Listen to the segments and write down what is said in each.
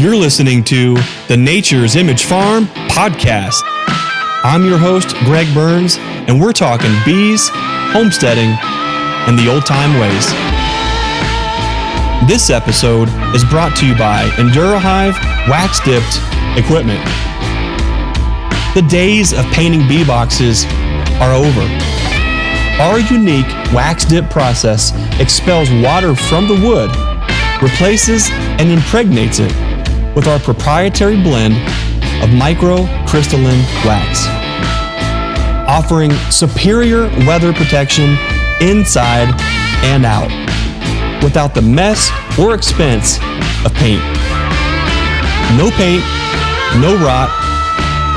You're listening to the Nature's Image Farm podcast. I'm your host, Greg Burns, and we're talking bees, homesteading, and the old-time ways. This episode is brought to you by EnduraHive wax-dipped equipment. The days of painting bee boxes are over. Our unique wax-dip process expels water from the wood, replaces and impregnates it with our proprietary blend of microcrystalline wax, offering superior weather protection inside and out, without the mess or expense of paint. No paint, no rot,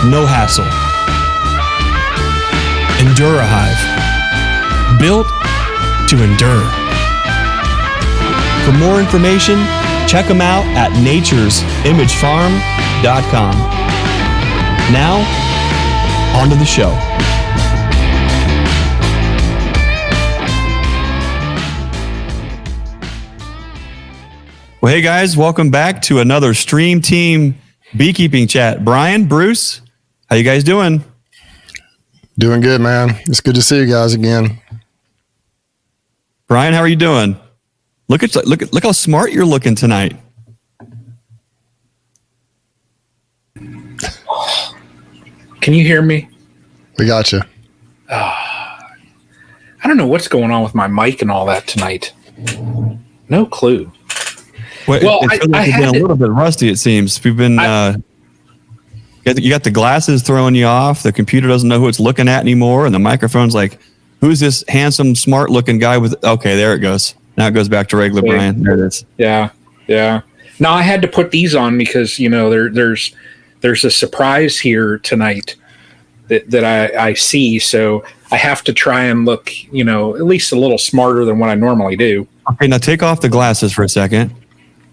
no hassle. EnduraHive, built to endure. For more information, check them out at naturesimagefarm.com. Now, on to the show. Well, hey guys, welcome back to another Stream Team Beekeeping Chat. Brian, Bruce, how you guys doing? Doing good, man. It's good to see you guys again. Brian, how are you doing? Look how smart you're looking tonight. Can you hear me? We got you. I don't know what's going on with my mic and all that tonight. No clue. Well, it feels like you've been a little bit rusty, it seems. We've been, you got the glasses throwing you off. The computer doesn't know who it's looking at anymore. And the microphone's like, who's this handsome, smart looking guy with, okay, there it goes. Now it goes back to regular Brian. There it is. Yeah. No, I had to put these on because, you know, there's a surprise here tonight that I see. So I have to try and look, you know, at least a little smarter than what I normally do. Okay, now take off the glasses for a second.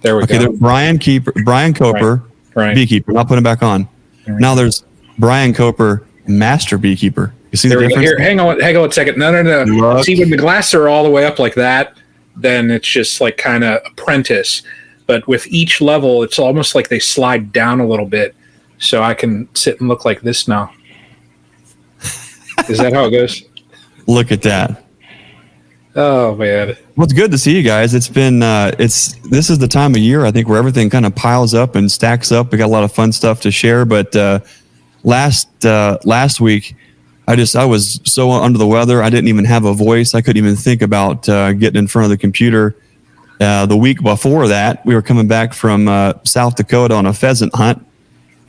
There we go. There's Brian Coper, right. Beekeeper. I'll put him back on. Right. Now there's Brian Coper, Master Beekeeper. You see there the we difference? Go. Here, hang on a second. No. Look. See, when the glasses are all the way up like that, then it's just like kind of apprentice. But with each level, it's almost like they slide down a little bit. So I can sit and look like this now. Is that how it goes? Look at that. Oh, man. Well, it's good to see you guys. It's been, this is the time of year, I think, where everything kind of piles up and stacks up. We got a lot of fun stuff to share. But last week, I was so under the weather. I didn't even have a voice. I couldn't even think about getting in front of the computer. The week before that, we were coming back from South Dakota on a pheasant hunt,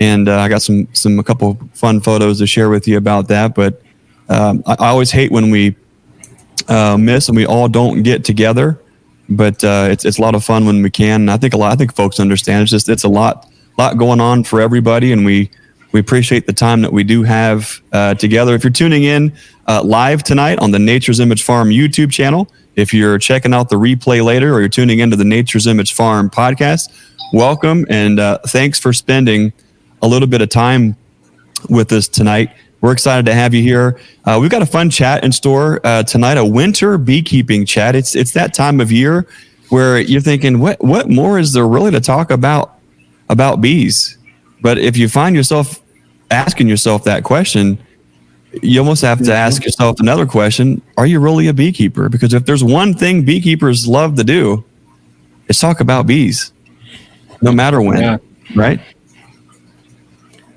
and I got a couple fun photos to share with you about that. But I always hate when we miss and we all don't get together. But it's a lot of fun when we can. And I think folks understand. It's a lot going on for everybody, and we appreciate the time that we do have together. If you're tuning in live tonight on the Nature's Image Farm YouTube channel, if you're checking out the replay later, or you're tuning into the Nature's Image Farm podcast, welcome, and thanks for spending a little bit of time with us tonight. We're excited to have you here. We've got a fun chat in store tonight, a winter beekeeping chat. It's that time of year where you're thinking, what more is there really to talk about bees? But if you find yourself asking yourself that question, you almost have to ask yourself another question. Are you really a beekeeper? Because if there's one thing beekeepers love to do, it's talk about bees, no matter when, right?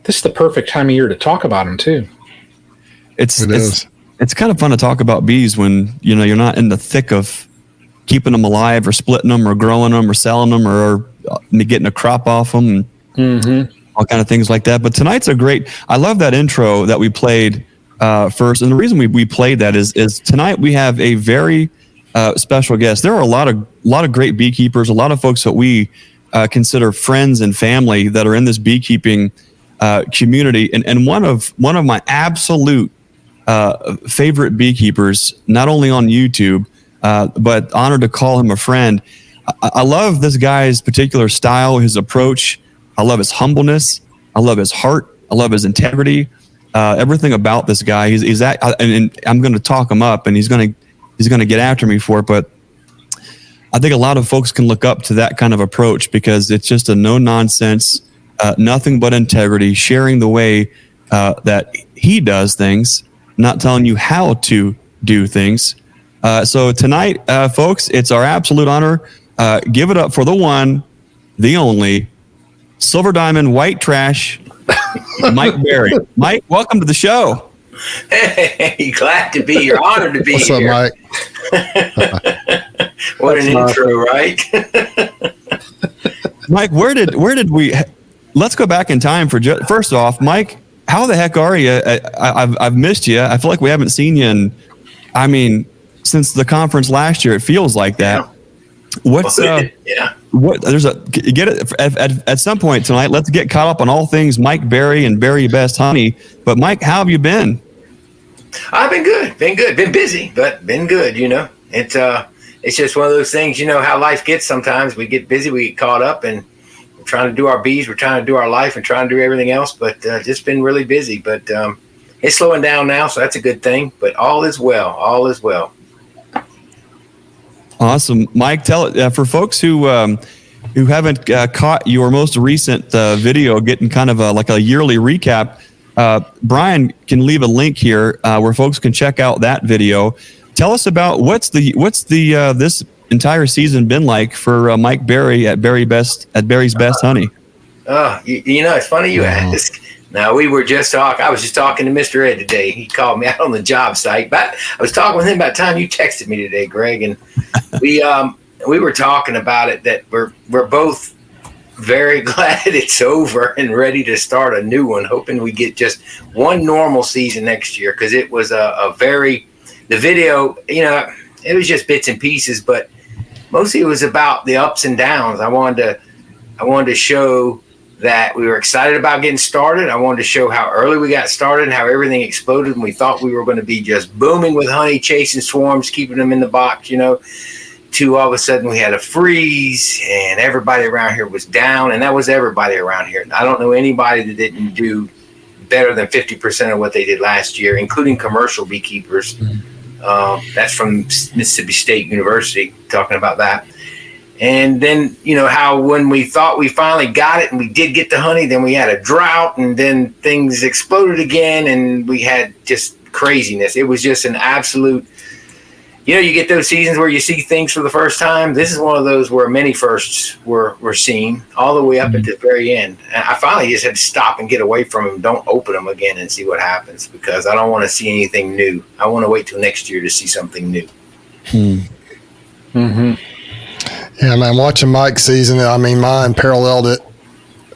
This is the perfect time of year to talk about them too. It's kind of fun to talk about bees when, you know, you're not in the thick of keeping them alive or splitting them or growing them or selling them or getting a crop off them. And, all kind of things like that. But tonight's I love that intro that we played first. And the reason we played that is tonight we have a very special guest. There are a lot of great beekeepers, a lot of folks that we consider friends and family that are in this beekeeping community. And one of my absolute favorite beekeepers, not only on YouTube, but honored to call him a friend. I love this guy's particular style, his approach. I love his humbleness. I love his heart. I love his integrity. Everything about this guy. He's and I'm going to talk him up, and he's going to get after me for it. But I think a lot of folks can look up to that kind of approach because it's just a no nonsense, nothing but integrity, sharing the way that he does things, not telling you how to do things. So tonight, folks, it's our absolute honor. Give it up for the one, the only, Silver Diamond White Trash, Mike Berry. Mike, welcome to the show. Hey, glad to be here. Honored to be What's here. up, Mike? What an intro, right? Mike, where did we? Let's go back in time for first off, Mike. How the heck are you? I've missed you. I feel like we haven't seen you since the conference last year. It feels like that. Yeah. What's what? There's a get it at some point tonight. Let's get caught up on all things Mike Berry and Berry Best Honey. But Mike, how have you been? I've been good. Been busy, but been good. It's just one of those things. You know how life gets. Sometimes we get busy, we get caught up, and we're trying to do our bees. We're trying to do our life and trying to do everything else. But just been really busy. But it's slowing down now, so that's a good thing. But all is well. All is well. Awesome, Mike. Tell it for folks who haven't caught your most recent video, getting kind of like a yearly recap. Brian can leave a link here where folks can check out that video. Tell us about what's the this entire season been like for Mike Berry at Berry's Best Honey. It's funny you ask. Now we were just talking. I was just talking to Mr. Ed today. He called me out on the job site, but I was talking with him about the time you texted me today, Greg, and we were talking about it. That we're both very glad it's over and ready to start a new one. Hoping we get just one normal season next year because it was the video. It was just bits and pieces, but mostly it was about the ups and downs. I wanted to show that we were excited about getting started. I wanted to show how early we got started and how everything exploded, and we thought we were going to be just booming with honey, chasing swarms, keeping them in the box, to all of a sudden we had a freeze and everybody around here was down, and that was everybody around here. I don't know anybody that didn't do better than 50% of what they did last year, including commercial beekeepers. That's from Mississippi State University talking about that. And then, how when we thought we finally got it and we did get the honey, then we had a drought and then things exploded again and we had just craziness. It was just an absolute, you get those seasons where you see things for the first time. This is one of those where many firsts were seen all the way up at the very end. And I finally just had to stop and get away from them. Don't open them again and see what happens because I don't want to see anything new. I want to wait till next year to see something new. Mm-hmm. Yeah, man, watching Mike's season, mine paralleled it.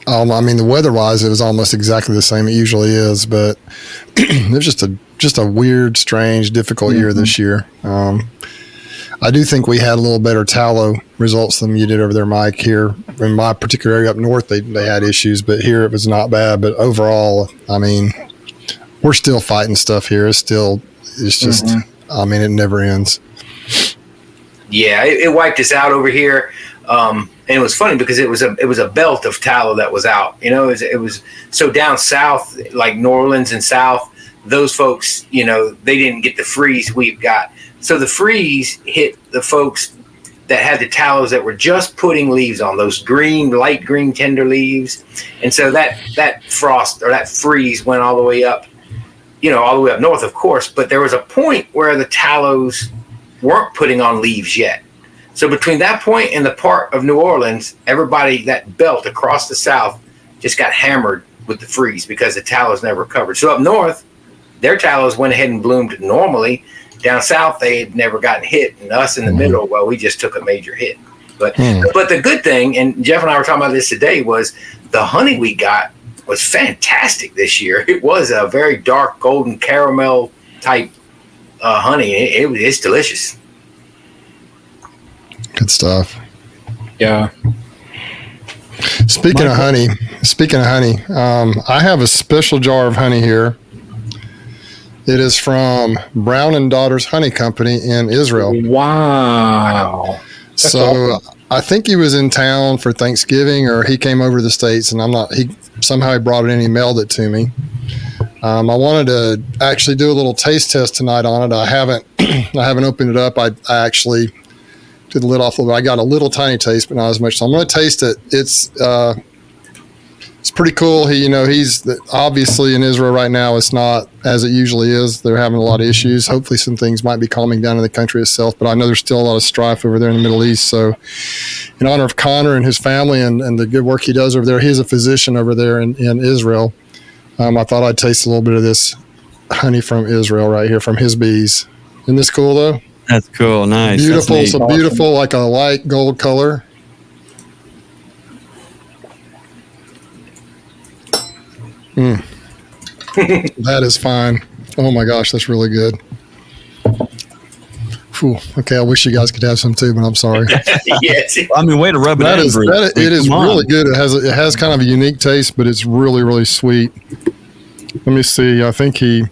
The weather-wise, it was almost exactly the same it usually is, but it was just a weird, strange, difficult year this year. I do think we had a little better tallow results than you did over there, Mike. Here in my particular area up north, they had issues, but here it was not bad. But overall, we're still fighting stuff here. It never ends. Yeah, it wiped us out over here, and it was funny because it was a belt of tallow that was out. It was so down south, like New Orleans and south. Those folks, they didn't get the freeze we've got. So the freeze hit the folks that had the tallows that were just putting leaves on, those light green, tender leaves, and so that frost or that freeze went all the way up, all the way up north, of course. But there was a point where the tallows weren't putting on leaves yet. So between that point and the part of New Orleans, everybody, that belt across the south, just got hammered with the freeze because the tallows never recovered. So up north, their tallows went ahead and bloomed normally. Down south, they had never gotten hit. And us in the middle, well, we just took a major hit. But the good thing, and Jeff and I were talking about this today, was the honey we got was fantastic this year. It was a very dark golden caramel type honey. It's delicious. Good stuff. Yeah. Speaking of honey, I have a special jar of honey here. It is from Brown and Daughters Honey Company in Israel. Wow. So awesome. I think he was in town for Thanksgiving, or he came over to the States, and he brought it in. He mailed it to me. I wanted to actually do a little taste test tonight on it. I haven't opened it up. I actually the lid off a little bit. I got a little tiny taste, but not as much. So I'm going to taste it. It's pretty cool. He's obviously in Israel right now. It's not as it usually is. They're having a lot of issues. Hopefully some things might be calming down in the country itself, but I know there's still a lot of strife over there in the Middle East. So in honor of Connor and his family and the good work he does over there, he's a physician over there in Israel. I thought I'd taste a little bit of this honey from Israel right here from his bees. Isn't this cool though? That's cool. Nice. Beautiful. It's a beautiful, like a light gold color. That is fine. Oh my gosh, that's really good. Whew. Okay, I wish you guys could have some too, but I'm sorry. Yes. I mean, way to rub it in. It is really good. It has kind of a unique taste, but it's really, really sweet. Let me see. I think he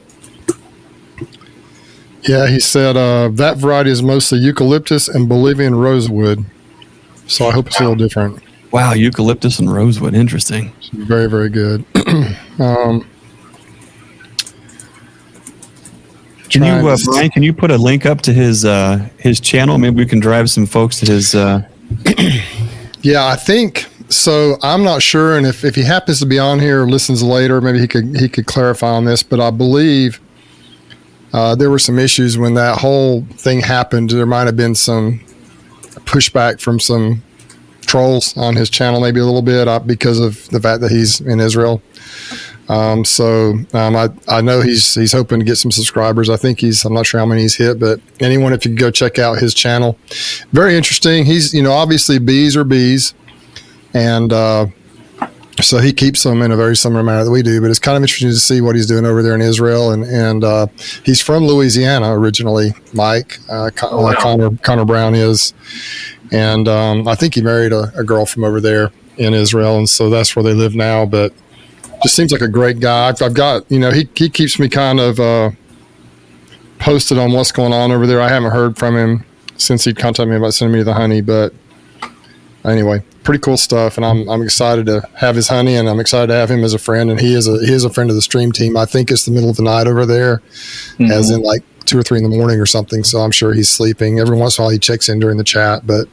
said that variety is mostly eucalyptus and Bolivian rosewood. So I hope it's a little different. Wow, eucalyptus and rosewood. Interesting. Very, very good. Can you, Brian? Can you put a link up to his channel? Maybe we can drive some folks to his. Yeah, I think so. I'm not sure, and if he happens to be on here or listens later, maybe he could clarify on this. But I believe there were some issues when that whole thing happened. There might have been some pushback from some trolls on his channel, maybe a little bit because of the fact that he's in Israel. I know he's hoping to get some subscribers. I'm not sure how many he's hit, but anyone, if you could go check out his channel, very interesting. He's, obviously bees are bees, and so he keeps them in a very similar manner that we do, but it's kind of interesting to see what he's doing over there in Israel. And he's from Louisiana originally, Mike, Connor Brown is. And I think he married a girl from over there in Israel, and so that's where they live now. But just seems like a great guy. I've got, he keeps me kind of posted on what's going on over there. I haven't heard from him since he contacted me about sending me the honey, but anyway, pretty cool stuff. And I'm excited to have his honey, and I'm excited to have him as a friend. And he is a friend of the stream team. I think it's the middle of the night over there, as in like 2 or 3 in the morning or something. So I'm sure he's sleeping. Every once in a while he checks in during the chat, but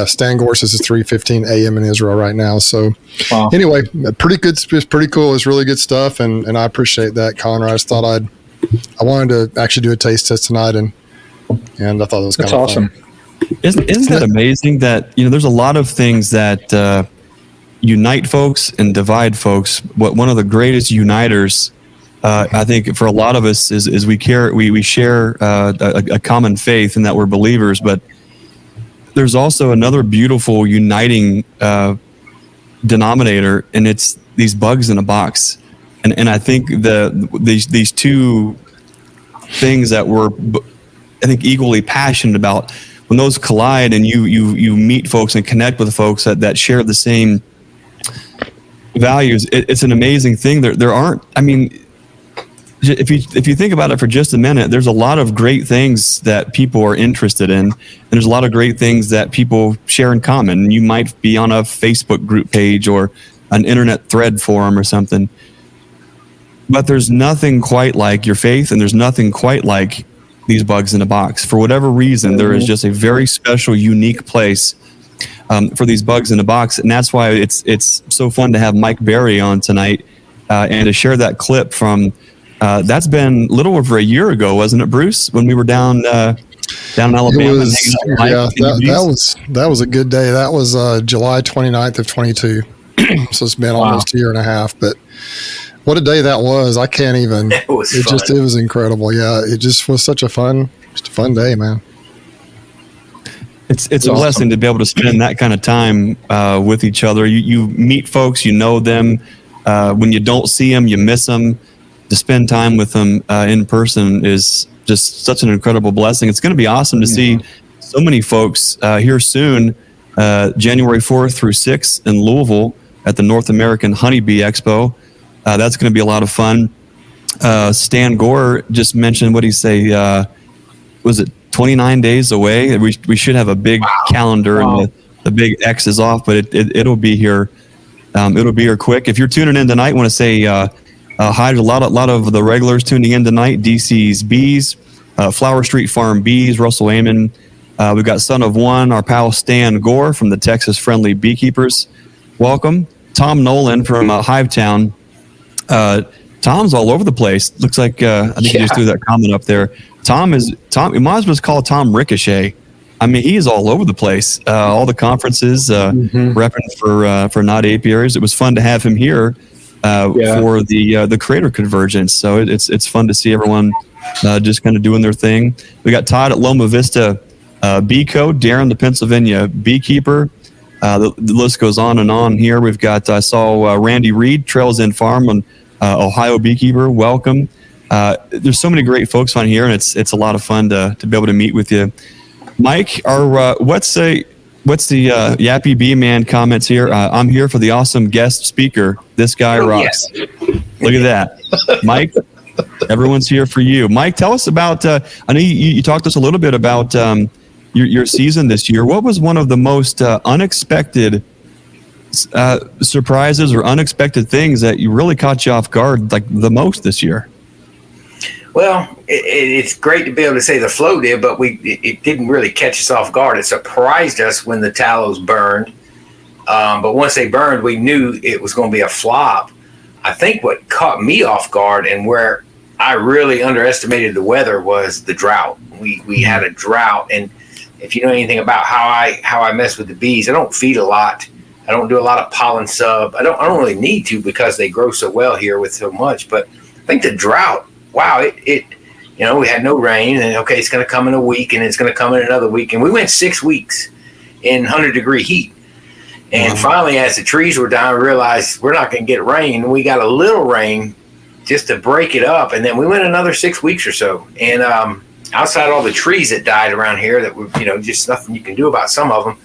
Stan Gore says it's 3:15 a.m. in Israel right now. So Anyway, pretty good. It's pretty cool. It's really good stuff. And I appreciate that, Connor. I just thought I wanted to actually do a taste test tonight, and I thought it was kind of awesome. fun. Isn't that amazing that, there's a lot of things that unite folks and divide folks. One of the greatest uniters, I think, for a lot of us is we share a common faith in that we're believers, but there's also another beautiful uniting denominator, and it's these bugs in a box. And I think these two things that we're, I think, equally passionate about, when those collide and you meet folks and connect with folks that share the same values, it's an amazing thing. There aren't, I mean, if you think about it for just a minute, there's a lot of great things that people are interested in, and there's a lot of great things that people share in common. You might be on a Facebook group page or an internet thread forum or something, but there's nothing quite like your faith, and there's nothing quite like these bugs in a box. For whatever reason, there is just a very special, unique place for these bugs in a box, and that's why it's so fun to have Mike Berry on tonight and to share that clip from. That's been a little over a year ago, wasn't it, Bruce? When we were down in Alabama. That was a good day. That was July 29th of 22. So it's been almost a year and a half. But what a day that was! I can't even. It was incredible. Yeah, it just was such a fun day, man. It's a blessing to be able to spend that kind of time with each other. You meet folks, you know them. When you don't see them, you miss them. To spend time with them in person is just such an incredible blessing. It's going to be awesome to see so many folks here soon, January 4th through 6th in Louisville at the North American Honeybee Expo. That's going to be a lot of fun. Stan Gore just mentioned, what did he say? Was it 29 days away? We should have a big calendar, and the big X is off, but it'll be here. It'll be here quick. If you're tuning in tonight, I want to say hi to a lot of the regulars tuning in tonight. DC's Bees, Flower Street Farm Bees, Russell Amon, We've got son of one, our pal Stan Gore from the Texas Friendly Beekeepers. Welcome. Tom Nolan from Hivetown. Tom's all over the place. Looks like I think he just threw that comment up there. Tom. You might as well call Tom Ricochet. I mean, he is all over the place. All the conferences, repping for not apiaries. It was fun to have him here for the Creator Convergence. So it's fun to see everyone just kind of doing their thing. We got Todd at Loma Vista Bee Co. Darren, the Pennsylvania beekeeper. The list goes on and on here. We've got I saw Randy Reed, Trails End Farm, and Ohio beekeeper. Welcome. There's so many great folks on here, and it's a lot of fun to be able to meet with you. Mike, what's the Yappy Bee Man comments here? I'm here for the awesome guest speaker. This guy rocks. Yes. Look at that, Mike. Everyone's here for you. Mike, tell us about. I know you talked to us a little bit about your season this year. What was one of the most unexpected surprises or unexpected things that you really caught you off guard like the most this year? Well, it's great to be able to say the flow did, but it didn't really catch us off guard. It surprised us when the tallows burned. But once they burned, we knew it was going to be a flop. I think what caught me off guard and where I really underestimated the weather was the drought. We had a drought, and if you know anything about how I mess with the bees, I don't feed a lot. I don't do a lot of pollen sub. I don't really need to because they grow so well here with so much. But I think the drought. Wow, it we had no rain, and okay, it's going to come in a week, and it's going to come in another week, and we went 6 weeks in 100-degree heat. And finally, as the trees were down, we realized we're not going to get rain. We got a little rain just to break it up, and then we went another 6 weeks or so. And outside all the trees that died around here, that were just nothing you can do about some of them.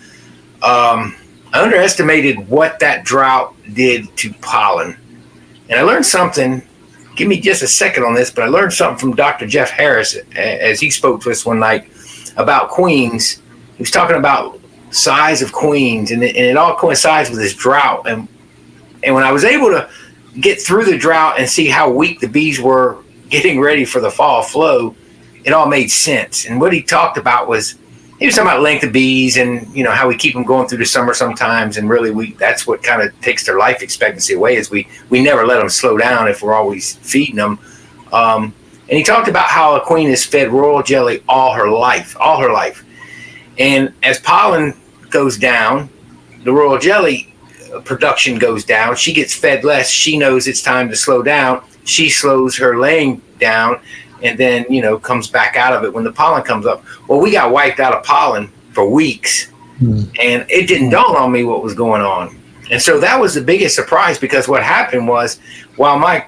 I underestimated what that drought did to pollen, and I learned something. Give me just a second on this, but I learned something from Dr. Jeff Harris as he spoke to us one night about queens. He was talking about size of queens, and it all coincides with this drought. And when I was able to get through the drought and see how weak the bees were getting ready for the fall flow, it all made sense. And what he talked about was, he was talking about length of bees and how we keep them going through the summer sometimes, and really that's what kind of takes their life expectancy away, is we never let them slow down if we're always feeding them. And he talked about how a queen is fed royal jelly all her life, and as pollen goes down, the royal jelly production goes down. She gets fed less. She knows it's time to slow down. She slows her laying down, and then, comes back out of it when the pollen comes up. Well, we got wiped out of pollen for weeks, and it didn't dawn on me what was going on. And so that was the biggest surprise, because what happened was, while my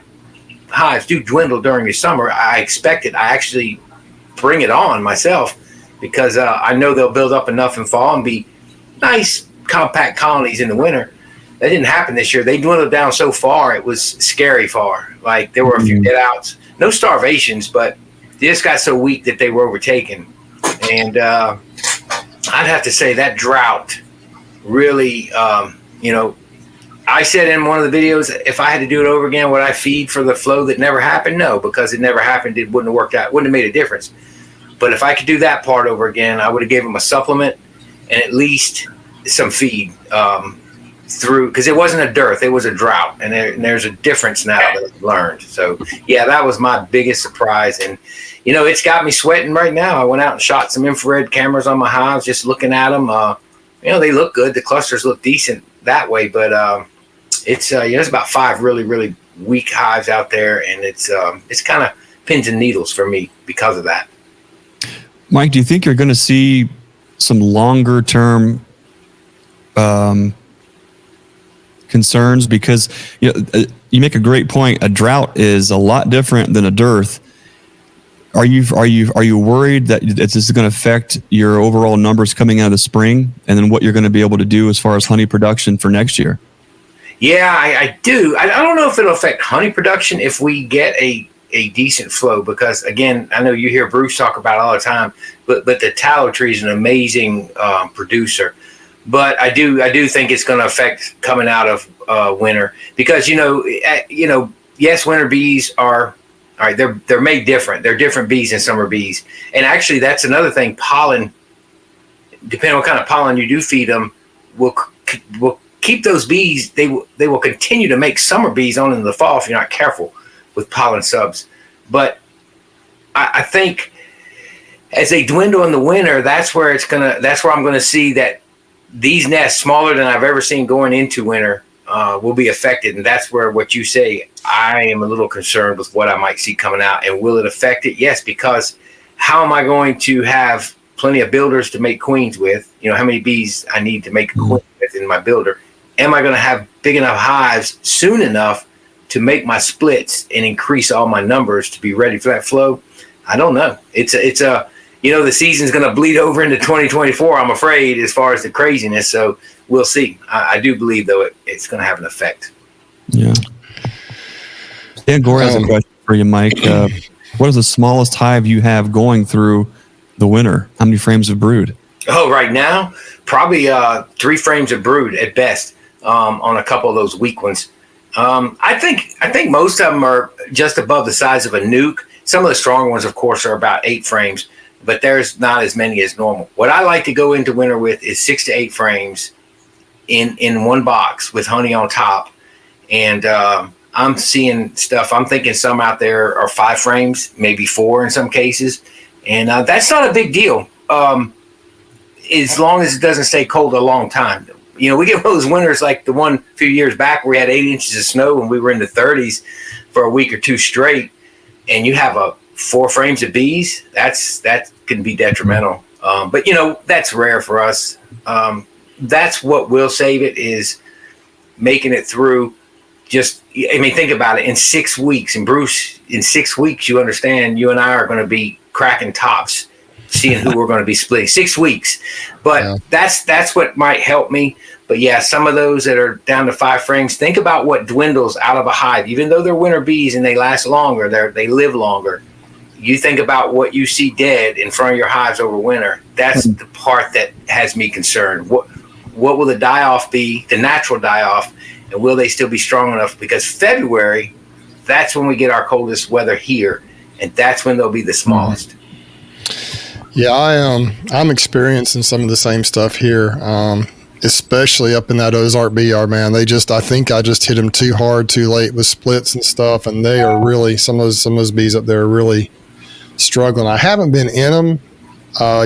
hives do dwindle during the summer, I actually bring it on myself, because I know they'll build up enough in fall and be nice, compact colonies in the winter. That didn't happen this year. They dwindled down so far, it was scary far. Like, there were a few dead outs. No starvations, but they just got so weak that they were overtaken. And I'd have to say that drought really, I said in one of the videos, if I had to do it over again, would I feed for the flow that never happened? No, because it never happened. It wouldn't have worked out. It wouldn't have made a difference. But if I could do that part over again, I would have gave them a supplement and at least some feed through, because it wasn't a dearth, it was a drought, and there's a difference now that I've learned. So yeah, that was my biggest surprise, and it's got me sweating right now. I went out and shot some infrared cameras on my hives, just looking at them. They look good. The clusters look decent that way, but it's there's about 5 really, really weak hives out there, and it's kind of pins and needles for me because of that. Mike, do you think you're going to see some longer term concerns? Because you make a great point. A drought is a lot different than a dearth. Are you worried that this is going to affect your overall numbers coming out of the spring, and then what you're going to be able to do as far as honey production for next year? Yeah, I do. I don't know if it'll affect honey production if we get a decent flow, because again, I know you hear Bruce talk about it all the time, but the tallow tree is an amazing producer. But I do think it's going to affect coming out of winter, because yes, winter bees are all right. They're made different. They're different bees than summer bees, and actually that's another thing. Pollen depending on what kind of pollen you do feed them, will keep those bees. They will continue to make summer bees on into the fall if you're not careful with pollen subs. But I think as they dwindle in the winter, that's where I'm gonna see that these nests, smaller than I've ever seen going into winter, will be affected. And that's where what you say, I am a little concerned with what I might see coming out. And will it affect it? Yes, because how am I going to have plenty of builders to make queens with? You know, how many bees I need to make a queen with in my builder? Am I going to have big enough hives soon enough to make my splits and increase all my numbers to be ready for that flow? I don't know. It's a the season's going to bleed over into 2024, I'm afraid, as far as the craziness. So we'll see. I do believe, though, it's going to have an effect. Yeah. Dan Gore has a question for you, Mike. What is the smallest hive you have going through the winter? How many frames of brood? Oh, right now, probably 3 frames of brood at best on a couple of those weak ones. I think most of them are just above the size of a nuke. Some of the strong ones, of course, are about 8 frames, but there's not as many as normal. What I like to go into winter with is 6 to 8 frames in one box with honey on top. And I'm seeing stuff. I'm thinking some out there are 5 frames, maybe 4 in some cases. And that's not a big deal as long as it doesn't stay cold a long time. You know, we get those winters like the one a few years back where we had 8 inches of snow and we were in the 30s for a week or 2 straight, and you have 4 frames of bees. That can be detrimental. But that's rare for us. That's what will save it, is making it through. Think about it. In 6 weeks, and Bruce, in 6 weeks, you understand, you and I are going to be cracking tops, seeing who we're going to be splitting. 6 weeks. But that's what might help me. But yeah, some of those that are down to 5 frames, think about what dwindles out of a hive. Even though they're winter bees and they last longer, they live longer. You think about what you see dead in front of your hives over winter. That's the part that has me concerned. What will the die-off be, the natural die-off, and will they still be strong enough? Because February, that's when we get our coldest weather here, and that's when they'll be the smallest. Yeah, I'm experiencing some of the same stuff here, especially up in that Ozark bee yard, man. I think I just hit them too hard, too late with splits and stuff, and they are really, some of those bees up there are really struggling. I haven't been in them,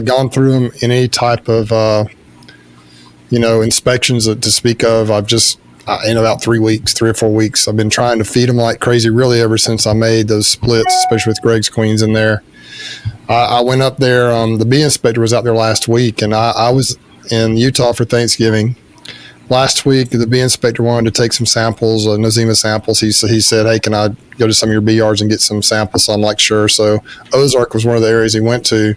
gone through them in any type of, inspections to speak of. I've just, in about 3 or 4 weeks, I've been trying to feed them like crazy, really, ever since I made those splits, especially with Greg's queens in there. I went up there, the bee inspector was out there last week, and I was in Utah for Thanksgiving. Last week, the bee inspector wanted to take some samples, Nosema samples. He said, hey, can I go to some of your bee yards and get some samples? So I'm like, sure. So Ozark was one of the areas he went to.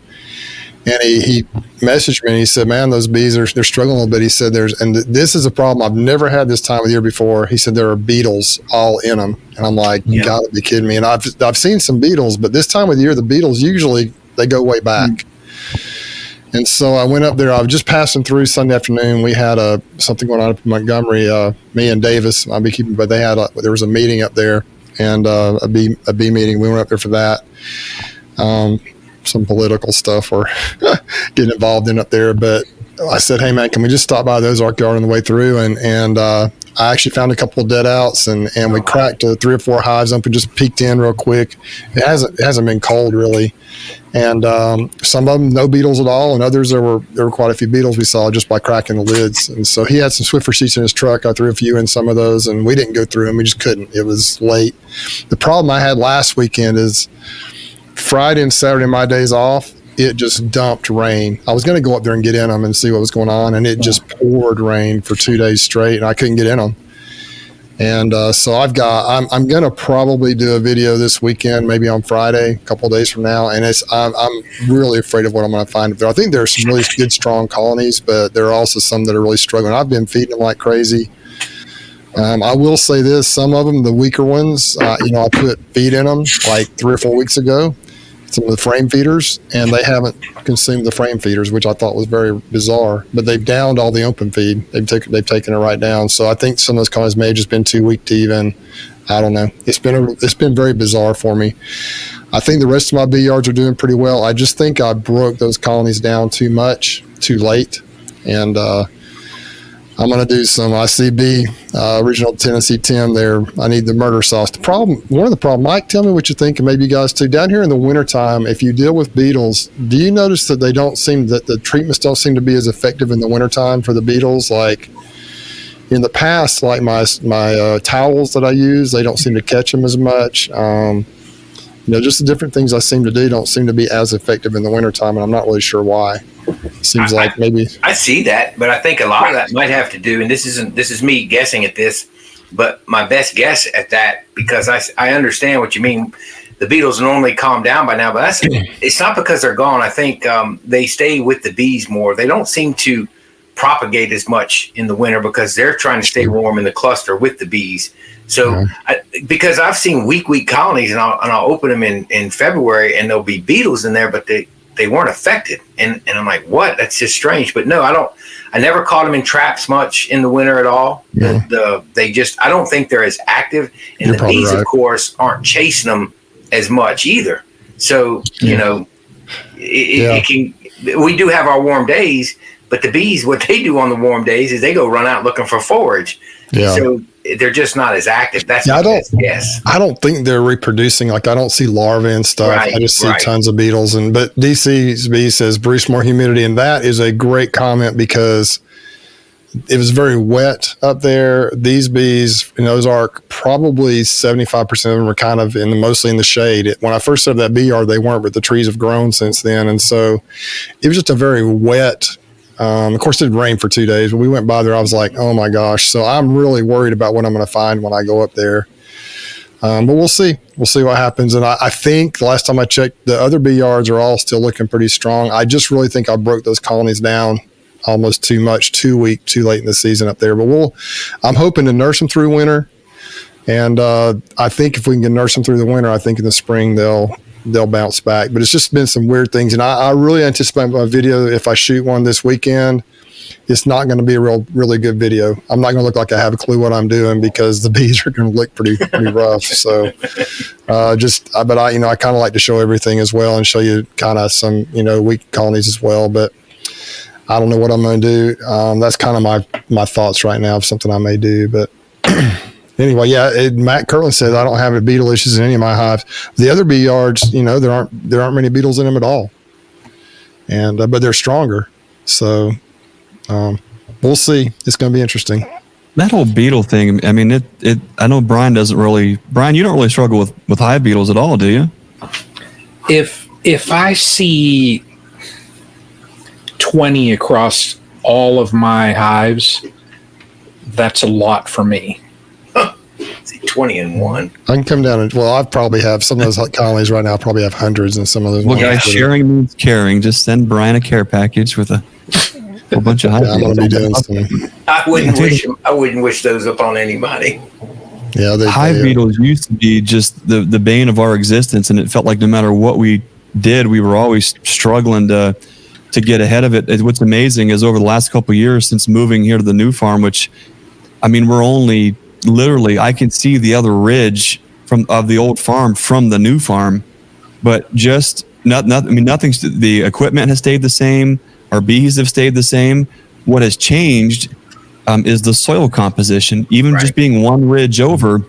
And he messaged me and he said, man, those bees they're struggling a little bit. He said and this is a problem I've never had this time of the year before. He said there are beetles all in them. And I'm like, you gotta be kidding me. And I've seen some beetles, but this time of the year, the beetles usually, they go way back. And so I went up there. I was just passing through Sunday afternoon. We had something going on up in Montgomery, me and Davis, my beekeeping, but there was a meeting up there, and a bee meeting. We went up there for that. Some political stuff we're getting involved in up there. But I said, hey, man, can we just stop by the Ozark yard on the way through? And I actually found a couple of dead outs, and we cracked 3 or 4 hives up and just peeked in real quick. It hasn't been cold, really. And some of them, no beetles at all, and others, there were quite a few beetles we saw just by cracking the lids. And so he had some Swiffer sheets in his truck. I threw a few in some of those, and we didn't go through them. We just couldn't. It was late. The problem I had last weekend is Friday and Saturday, my days off, it just dumped rain. I was going to go up there and get in them and see what was going on, and it just poured rain for 2 days straight, and I couldn't get in them. And so I'm going to probably do a video this weekend, maybe on Friday, a couple of days from now. And I'm really afraid of what I'm going to find up there. I think there are some really good, strong colonies, but there are also some that are really struggling. I've been feeding them like crazy. I will say this, some of them, the weaker ones, I put feed in them like 3 or 4 weeks ago, some of the frame feeders, and they haven't consumed the frame feeders, which I thought was very bizarre. But they've downed all the open feed. They've taken it right down. So I think some of those colonies may have just been too weak to even, I don't know. It's been very bizarre for me. I think the rest of my bee yards are doing pretty well. I just think I broke those colonies down too much. too late. And I'm going to do some ICB, original Tennessee Tim there. I need the murder sauce. One of the problems, Mike, tell me what you think, and maybe you guys too. Down here in the wintertime, if you deal with beetles, do you notice that the treatments don't seem to be as effective in the wintertime for the beetles? Like in the past, like my towels that I use, they don't seem to catch them as much. Just the different things I seem to do don't seem to be as effective in the wintertime, and I'm not really sure why. Seems like maybe I see that, but I think a lot of that might have to do, and this is me guessing at this, but my best guess at that, because I understand what you mean. The beetles normally calm down by now, but it's not because they're gone. I think they stay with the bees more. They don't seem to propagate as much in the winter because they're trying to stay warm in the cluster with the bees. So because I've seen weak colonies, and I'll open them in February, and there'll be beetles in there, but they weren't affected. And I'm like, what? That's just strange. But no, I never caught them in traps much in the winter at all. Yeah. I don't think they're as active, and You're the bees, right. Of course, aren't chasing them as much either. So, it can, we do have our warm days, but the bees, what they do on the warm days is they go run out looking for forage. Yeah. So they're just not as active. That's my best guess. I don't think they're reproducing. Like, I don't see larvae and stuff. Right, I just see tons of beetles. But DC's bee says, Bruce, more humidity. And that is a great comment because it was very wet up there. These bees in Ozark, probably 75% of them are kind of mostly in the shade. When I first set up that bee yard, they weren't, but the trees have grown since then. And so it was just a very wet. Of course, it rained for 2 days. When we went by there, I was like, oh my gosh. So I'm really worried about what I'm going to find when I go up there. But we'll see. We'll see what happens. And I think the last time I checked, the other bee yards are all still looking pretty strong. I just really think I broke those colonies down almost too much, too weak, too late in the season up there. But I'm hoping to nurse them through winter. And I think if we can nurse them through the winter, I think in the spring they'll bounce back. But it's just been some weird things. And I really anticipate my video, if I shoot one this weekend, it's not going to be a really good video. I'm not going to look like I have a clue what I'm doing because the bees are going to look pretty rough. So but I kind of like to show everything as well and show you kind of some, weak colonies as well. But I don't know what I'm going to do. That's kind of my thoughts right now of something I may do. But anyway, Matt Kirtland says I don't have any beetle issues in any of my hives. The other bee yards, there aren't many beetles in them at all, and but they're stronger. So we'll see. It's going to be interesting. That whole beetle thing. I mean, I know Brian doesn't really. Brian, you don't really struggle with hive beetles at all, do you? If I see 20 across all of my hives, that's a lot for me. 20 in one. I can come down and I probably have some of those colonies right now. I probably have hundreds in some of those. Well, guys, sharing means caring. Just send Brian a care package with a whole bunch of hive beetles. I'm going to be doing some. I wouldn't wish those upon anybody. Yeah, hive beetles used to be just the bane of our existence, and it felt like no matter what we did, we were always struggling to get ahead of it. What's amazing is over the last couple of years since moving here to the new farm, which, I mean, we're only literally, I can see the other ridge of the old farm from the new farm, but just nothing's, the equipment has stayed the same. Our bees have stayed the same. What has changed is the soil composition. Even just being one ridge over,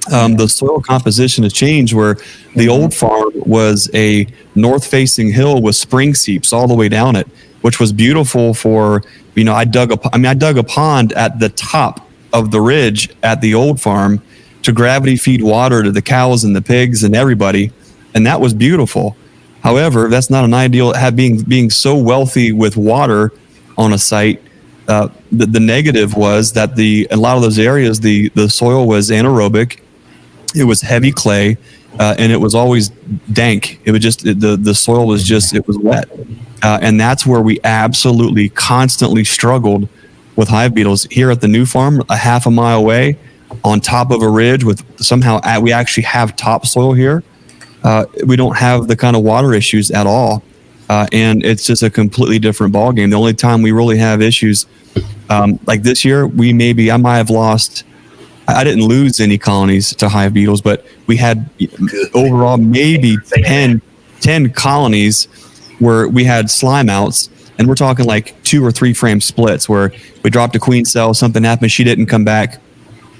the soil composition has changed, where the old farm was a north-facing hill with spring seeps all the way down it, which was beautiful for, I dug a pond at the top of the ridge at the old farm to gravity feed water to the cows and the pigs and everybody, and that was beautiful. However, that's not an ideal, being so wealthy with water on a site. The negative was that a lot of those areas, the soil was anaerobic, it was heavy clay, and it was always dank. It was just the soil was just, it was wet, and that's where we absolutely constantly struggled with hive beetles. Here at the new farm, a half a mile away, on top of a ridge, with we actually have topsoil here. We don't have the kind of water issues at all, and it's just a completely different ballgame. The only time we really have issues, like this year, I might have lost. I didn't lose any colonies to hive beetles, but we had overall maybe 10 colonies where we had slime outs. And we're talking like 2 or 3 frame splits where we dropped a queen cell, something happened, she didn't come back.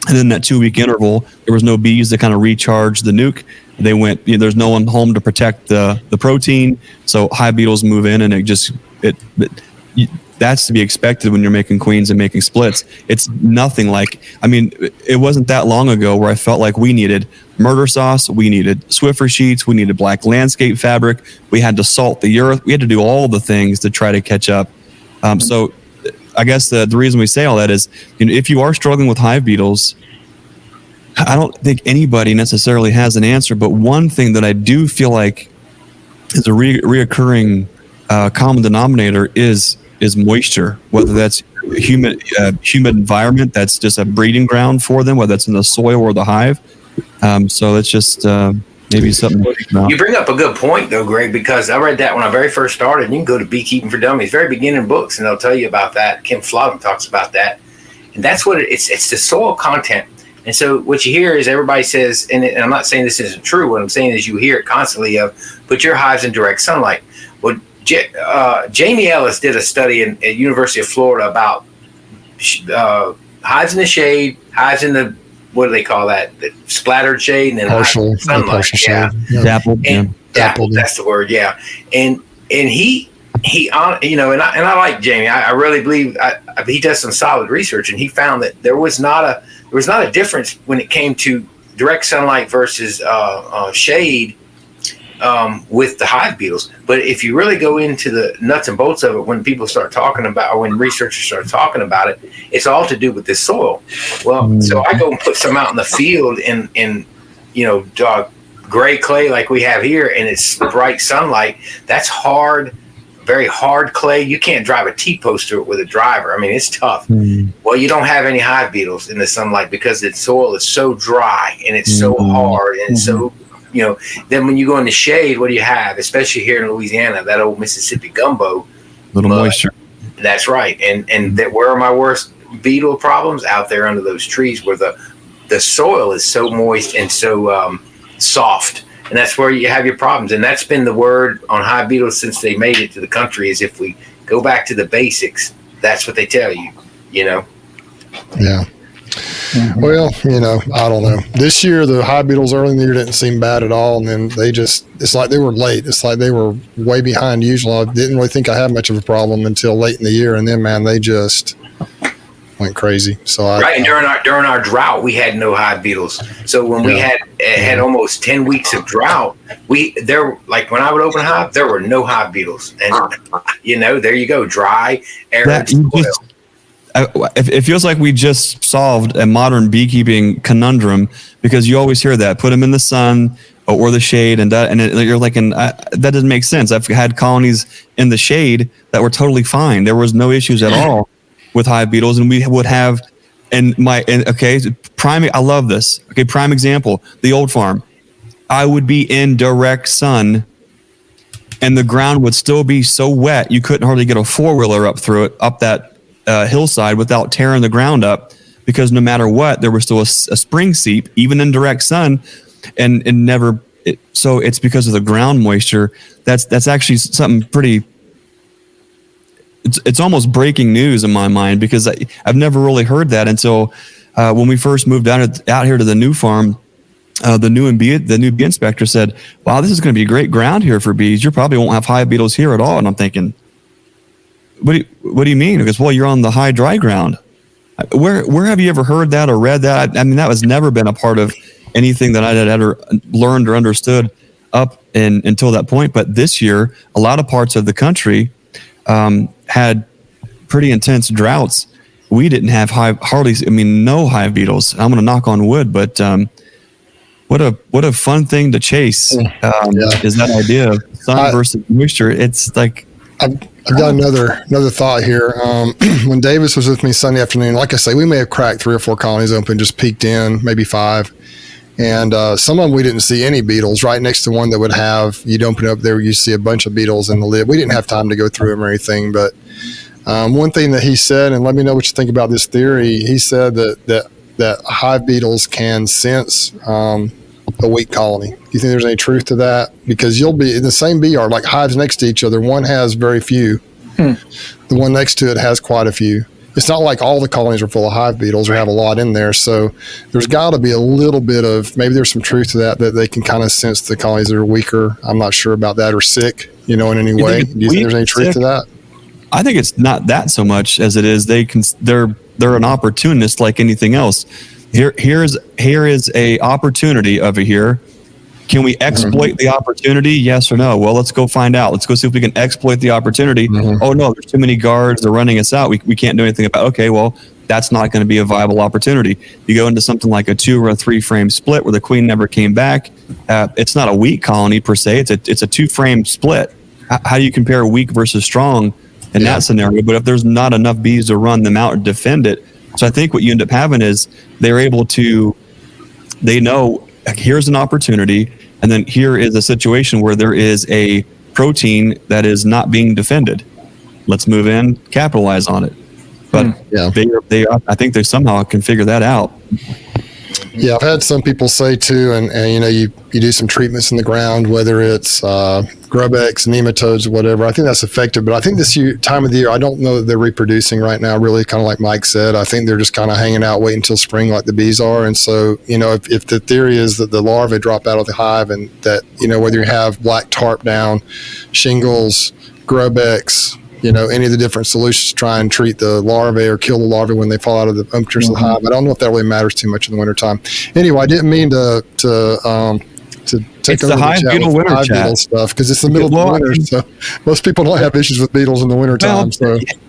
And then that 2-week interval, there was no bees to kind of recharge the nuke. They went, there's no one home to protect the protein. So hive beetles move in, and that's to be expected when you're making queens and making splits. It's nothing like, I mean, it wasn't that long ago where I felt like we needed murder sauce, we needed Swiffer sheets, we needed black landscape fabric, we had to salt the earth, we had to do all the things to try to catch up. So I guess the reason we say all that is, if you are struggling with hive beetles, I don't think anybody necessarily has an answer, but one thing that I do feel like is a reoccurring common denominator is moisture, whether that's humid environment that's just a breeding ground for them, whether it's in the soil or the hive. So that's just maybe something to think about. You bring up a good point, though, Greg, because I read that when I very first started. You can go to Beekeeping for Dummies, very beginning books, and they'll tell you about that. Kim Flodden talks about that. And that's what it's the soil content. And so what you hear is everybody says, and I'm not saying this isn't true, what I'm saying is you hear it constantly of put your hives in direct sunlight. Well, Jamie Ellis did a study at University of Florida about hives in the shade, hives in the, what do they call that? The splattered shade, and then partial sunlight. shade. Yeah. Dappled. Dappled, that's the word. Yeah. And he and I like Jamie. I really believe he does some solid research, and he found that there was not a difference when it came to direct sunlight versus shade with the hive beetles. But if you really go into the nuts and bolts of it, when people start talking about, or when researchers start talking about it, it's all to do with this soil. Well, so I go and put some out in the field in gray clay like we have here, and it's bright sunlight. That's hard, very hard clay. You can't drive a T-post through it with a driver. I mean, it's tough. Well, you don't have any hive beetles in the sunlight because the soil is so dry and it's so hard and it's so, then when you go in the shade, what do you have? Especially here in Louisiana, that old Mississippi gumbo. Little moisture. That's right. And where are my worst beetle problems? Out there under those trees where the soil is so moist and so soft. And that's where you have your problems. And that's been the word on hive beetles since they made it to the country, is if we go back to the basics, that's what they tell you, Yeah. Well, I don't know. This year, the hive beetles early in the year didn't seem bad at all. And then it's like they were late. It's like they were way behind usual. I didn't really think I had much of a problem until late in the year. And then, man, they just went crazy. So and during our drought, we had no hive beetles. So when we had almost 10 weeks of drought, when I would open a hive, there were no hive beetles. And there you go, dry, arid soil. It feels like we just solved a modern beekeeping conundrum, because you always hear that, put them in the sun or the shade, you're like, that doesn't make sense. I've had colonies in the shade that were totally fine. There was no issues at all with hive beetles, and we would have, prime, I love this. Okay, prime example, the old farm. I would be in direct sun, and the ground would still be so wet you couldn't hardly get a 4-wheeler up through it, up that hillside without tearing the ground up, because no matter what, there was still a spring seep, even in direct sun, so it's because of the ground moisture. That's actually something pretty. It's almost breaking news in my mind, because I've never really heard that until when we first moved out here to the new farm. The new bee inspector said, "Wow, this is going to be great ground here for bees. You probably won't have hive beetles here at all." And I'm thinking, What do you mean? Because, well, you're on the high dry ground. Where have you ever heard that or read that? I mean, that was never been a part of anything that I had ever learned or understood until that point. But this year, a lot of parts of the country had pretty intense droughts. We didn't have no hive beetles. I'm going to knock on wood, but what a fun thing to chase is that idea of sun versus moisture. It's like, I've got another thought here. When Davis was with me Sunday afternoon, like I say, we may have cracked 3 or 4 colonies open, just peeked in, maybe 5. And some of them we didn't see any beetles. Right next to one that would have, you'd open it up there, you see a bunch of beetles in the lid. We didn't have time to go through them or anything. But one thing that he said, and let me know what you think about this theory, he said that hive beetles can sense a weak colony. Do you think there's any truth to that? Because you'll be in the same bee yard, like hives next to each other. One has very few, The one next to it has quite a few. It's not like all the colonies are full of hive beetles or have a lot in there. So there's got to be a little bit of, maybe there's some truth to that they can kind of sense the colonies that are weaker. I'm not sure about that, or sick, in any way. Do you think there's any truth to that? I think it's not that so much as it is they're an opportunist like anything else. Here is a opportunity over here. Can we exploit the opportunity? Yes or no? Well, let's go find out. Let's go see if we can exploit the opportunity. Oh no, there's too many guards. They're running us out. We can't do anything about it. Okay, well, that's not going to be a viable opportunity. You go into something like a 2 or a 3 frame split where the queen never came back. It's not a weak colony per se. It's a 2 frame split. How do you compare weak versus strong in that scenario? But if there's not enough bees to run them out and defend it, so I think what you end up having is they know here's an opportunity, and then here is a situation where there is a protein that is not being defended. Let's move in, capitalize on it. But I think they somehow can figure that out. Yeah, I've had some people say too, and you do some treatments in the ground, whether it's grub-X, nematodes, or whatever. I think that's effective, but I think this time of the year, I don't know that they're reproducing right now, really, kind of like Mike said. I think they're just kind of hanging out, waiting until spring like the bees are. And so, if the theory is that the larvae drop out of the hive and that, whether you have black tarp down, shingles, grub-X, any of the different solutions to try and treat the larvae or kill the larvae when they fall out of the unctures of the hive. I don't know if that really matters too much in the wintertime. Anyway, I didn't mean to take over the hive beetle winter hive chat beetle stuff, because it's the middle of the winter, so most people don't have issues with beetles in the wintertime.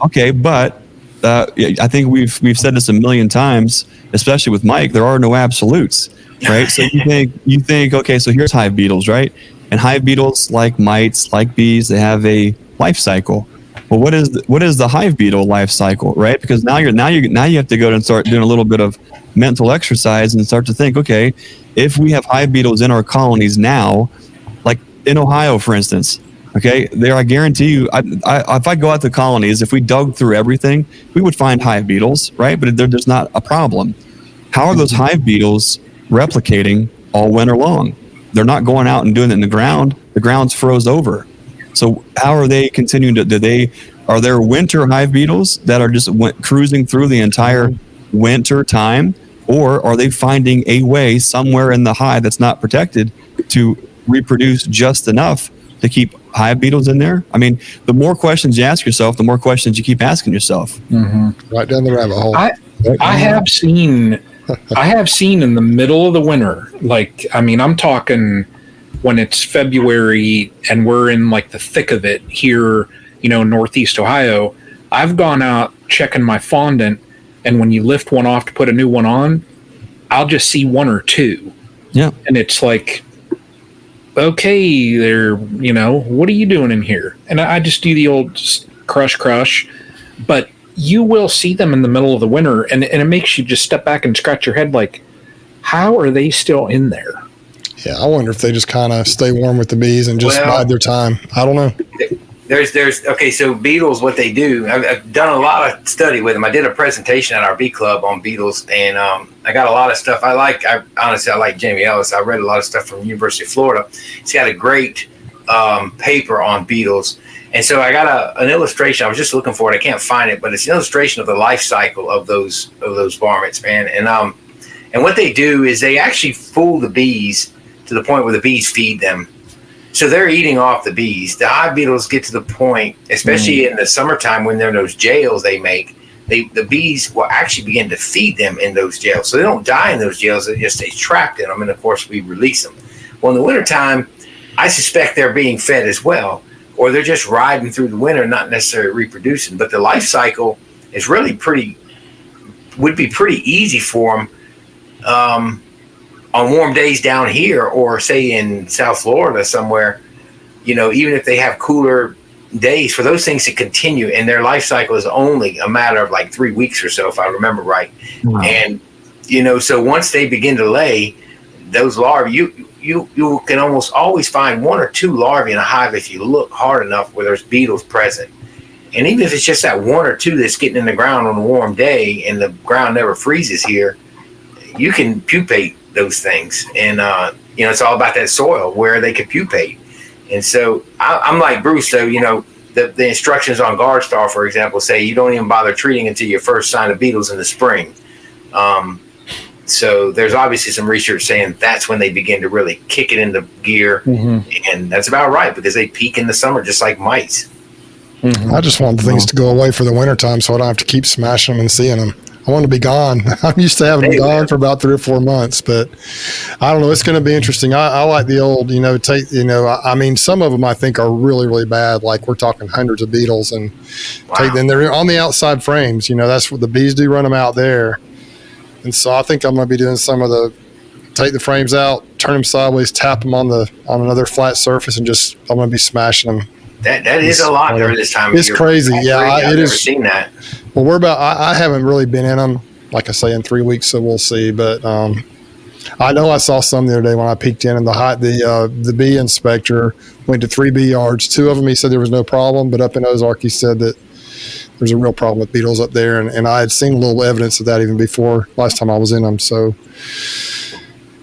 Okay, but I think we've said this a million times, especially with Mike. There are no absolutes, right? So you think okay, so here's hive beetles, right? And hive beetles, like mites, like bees, they have a life cycle. Well, what is the hive beetle life cycle, right? Because now you have to go and start doing a little bit of mental exercise and start to think, okay, if we have hive beetles in our colonies now, like in Ohio, for instance, okay, there, I guarantee you, if I go out to colonies, if we dug through everything, we would find hive beetles, right? But there's not a problem. How are those hive beetles replicating all winter long? They're not going out and doing it in the ground. The ground's froze over. So how are they continuing to, are there winter hive beetles that are just cruising through the entire winter time? Or are they finding a way somewhere in the hive that's not protected to reproduce just enough to keep hive beetles in there? I mean, the more questions you ask yourself, the more questions you keep asking yourself. Right down the rabbit hole. I have seen in the middle of the winter, I'm talking when it's February and we're in like the thick of it here, Northeast Ohio, I've gone out checking my fondant, and when you lift one off to put a new one on, I'll just see 1 or 2. Yeah. And it's like, okay, what are you doing in here? And I just do the old crush, but you will see them in the middle of the winter, and it makes you just step back and scratch your head like, how are they still in there? Yeah, I wonder if they just kind of stay warm with the bees and just bide their time. I don't know. So beetles, what they do, I've done a lot of study with them. I did a presentation at our bee club on beetles, and I got a lot of stuff. I like Jamie Ellis. I read a lot of stuff from University of Florida. He's got a great paper on beetles. And so I got an illustration. I was just looking for it. I can't find it, but it's an illustration of the life cycle of those varmints, man. And what they do is they actually fool the bees to the point where the bees feed them. So they're eating off the bees. The hive beetles get to the point, especially in the summertime when they're in those jails they make, the bees will actually begin to feed them in those jails. So they don't die in those jails. They just stay trapped in them. And, of course, we release them. Well, in the wintertime, I suspect they're being fed as well, or they're just riding through the winter, not necessarily reproducing. But the life cycle is really would be pretty easy for them on warm days down here, or say in South Florida somewhere, even if they have cooler days, for those things to continue, and their life cycle is only a matter of like 3 weeks or so, if I remember right. Wow. And, so once they begin to lay those larvae, you can almost always find 1 or 2 larvae in a hive if you look hard enough where there's beetles present. And even if it's just that 1 or 2 that's getting in the ground on a warm day and the ground never freezes here, you can pupate those things. And, it's all about that soil where they can pupate. And so I'm like Bruce, though, the instructions on GuardStar, for example, say you don't even bother treating until your first sign of beetles in the spring. So there's obviously some research saying that's when they begin to really kick it into gear. And that's about right, because they peak in the summer just like mice. I just want things to go away for the wintertime so I don't have to keep smashing them and seeing them. I want to be gone. I'm used to having them gone for about 3 or 4 months, but I don't know. It's going to be interesting. I like the old, I mean, some of them I think are really, really bad. Like we're talking hundreds of beetles, and then they're on the outside frames. That's what the bees do, run them out there. And so I think I'm going to be doing some of take the frames out, turn them sideways, tap them on another flat surface, and I'm going to be smashing them. That is a lot during this time of year. It's crazy. Yeah, I've never seen that. Well, I haven't really been in them, like I say, in 3 weeks, so we'll see. But I know I saw some the other day when I peeked in, and the bee inspector went to 3 bee yards. 2 of them, he said there was no problem, but up in Ozark, he said that there's a real problem with beetles up there, and I had seen a little evidence of that even before last time I was in them. So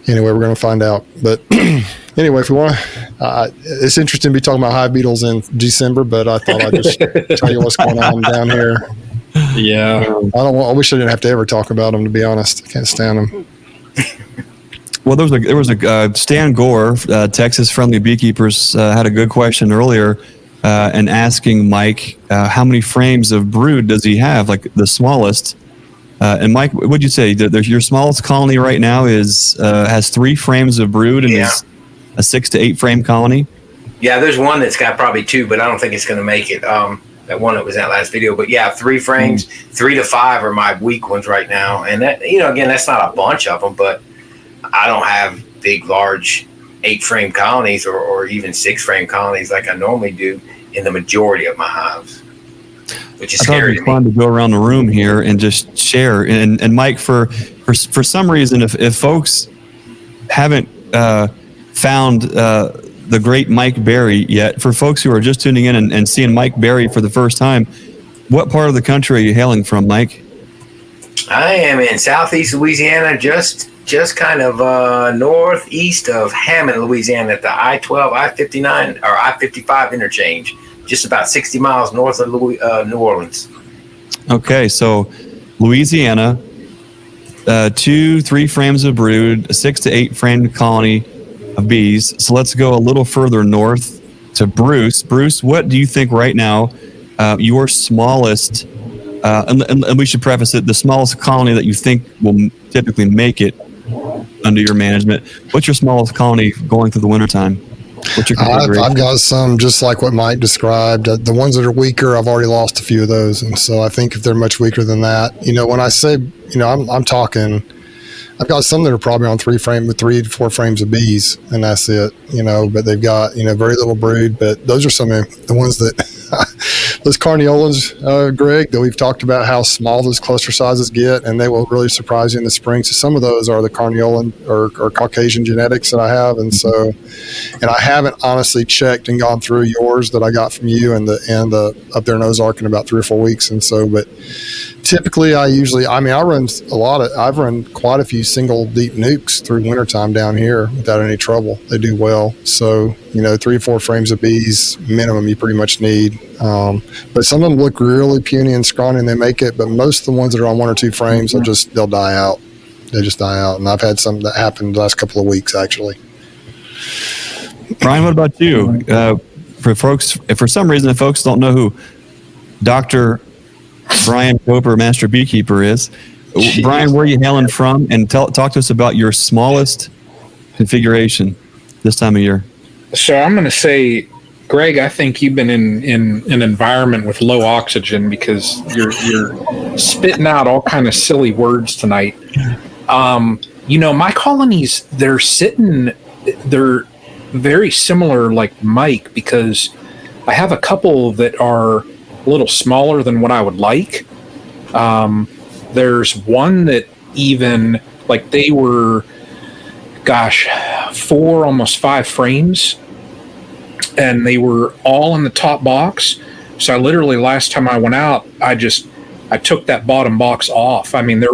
anyway, we're going to find out. But anyway, if we want to, it's interesting to be talking about hive beetles in December, but I thought I'd just tell you what's going on down here. Yeah. I wish I didn't have to ever talk about them, to be honest. I can't stand them. Well, there was a Stan Gore, Texas Friendly Beekeepers, had a good question earlier, and asking Mike how many frames of brood does he have, like the smallest. And Mike, what'd you say? Your smallest colony right now has 3 frames of brood and is a 6 to 8 frame colony. Yeah, there's one that's got probably 2, but I don't think it's going to make it. That one that was in that last video, but yeah, 3 frames, 3 to 5 are my weak ones right now. And that, again, that's not a bunch of them, but I don't have big, large 8 frame colonies or even 6 frame colonies like I normally do in the majority of my hives, which is scary. It'd be fun to go around the room here and just share. And Mike, for some reason, if folks haven't found the great Mike Berry yet, for folks who are just tuning in and seeing Mike Berry for the first time, what part of the country are you hailing from, Mike? I am in southeast Louisiana, just kind of northeast of Hammond, Louisiana, at the I-12, I-59, or I-55 interchange, just about 60 miles north of New Orleans. Okay, so Louisiana, 2-3 frames of brood, a 6 to 8 frame colony of bees. So let's go a little further north to Bruce. Bruce, what do you think right now your smallest, and we should preface it, the smallest colony that you think will typically make it under your management? What's your smallest colony going through the wintertime? What's your I've got some just like what Mike described. The ones that are weaker, I've already lost a few of those. And so I think if they're much weaker than that, when I say, I'm talking, I've got some that are probably on 3 to 4 frames of bees, and that's it, but they've got, very little brood. But those are some of the ones that, those carniolans, Greg, that we've talked about how small those cluster sizes get, and they will really surprise you in the spring. So some of those are the carniolan or Caucasian genetics that I have. And so, and I haven't honestly checked and gone through yours that I got from you and up there in Ozark in about 3 or 4 weeks. And so, but typically I've run quite a few single deep nukes through wintertime down here without any trouble. They do well. So, 3 or 4 frames of bees minimum you pretty much need. But some of them look really puny and scrawny and they make it, but most of the ones that are on 1 or 2 frames they'll die out. They just die out. And I've had some that happened the last couple of weeks actually. Brian, what about you? For folks, if for some reason, if folks don't know who Dr. Brian Coper, Master Beekeeper, is, Brian, where are you hailing from? And talk to us about your smallest configuration this time of year. So I'm going to say, Greg, I think you've been in an environment with low oxygen because you're spitting out all kind of silly words tonight. My colonies, they're very similar like Mike, because I have a couple that are a little smaller than what I would like. There's one that even, like, they were, 4, almost 5 frames, and they were all in the top box. So I literally, last time I went out, I took that bottom box off. I mean,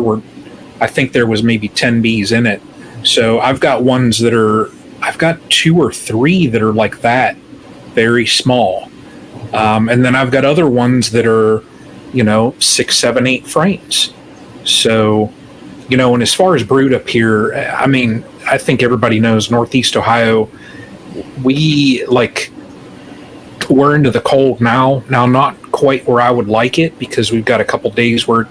I think there was maybe 10 bees in it. So I've got ones I've got 2 or 3 that are like that, very small. And then I've got other ones that are, 6, 7, 8 frames. So, and as far as brood up here, I mean, I think everybody knows Northeast Ohio, we're into the cold now. Now, not quite where I would like it, because we've got a couple days where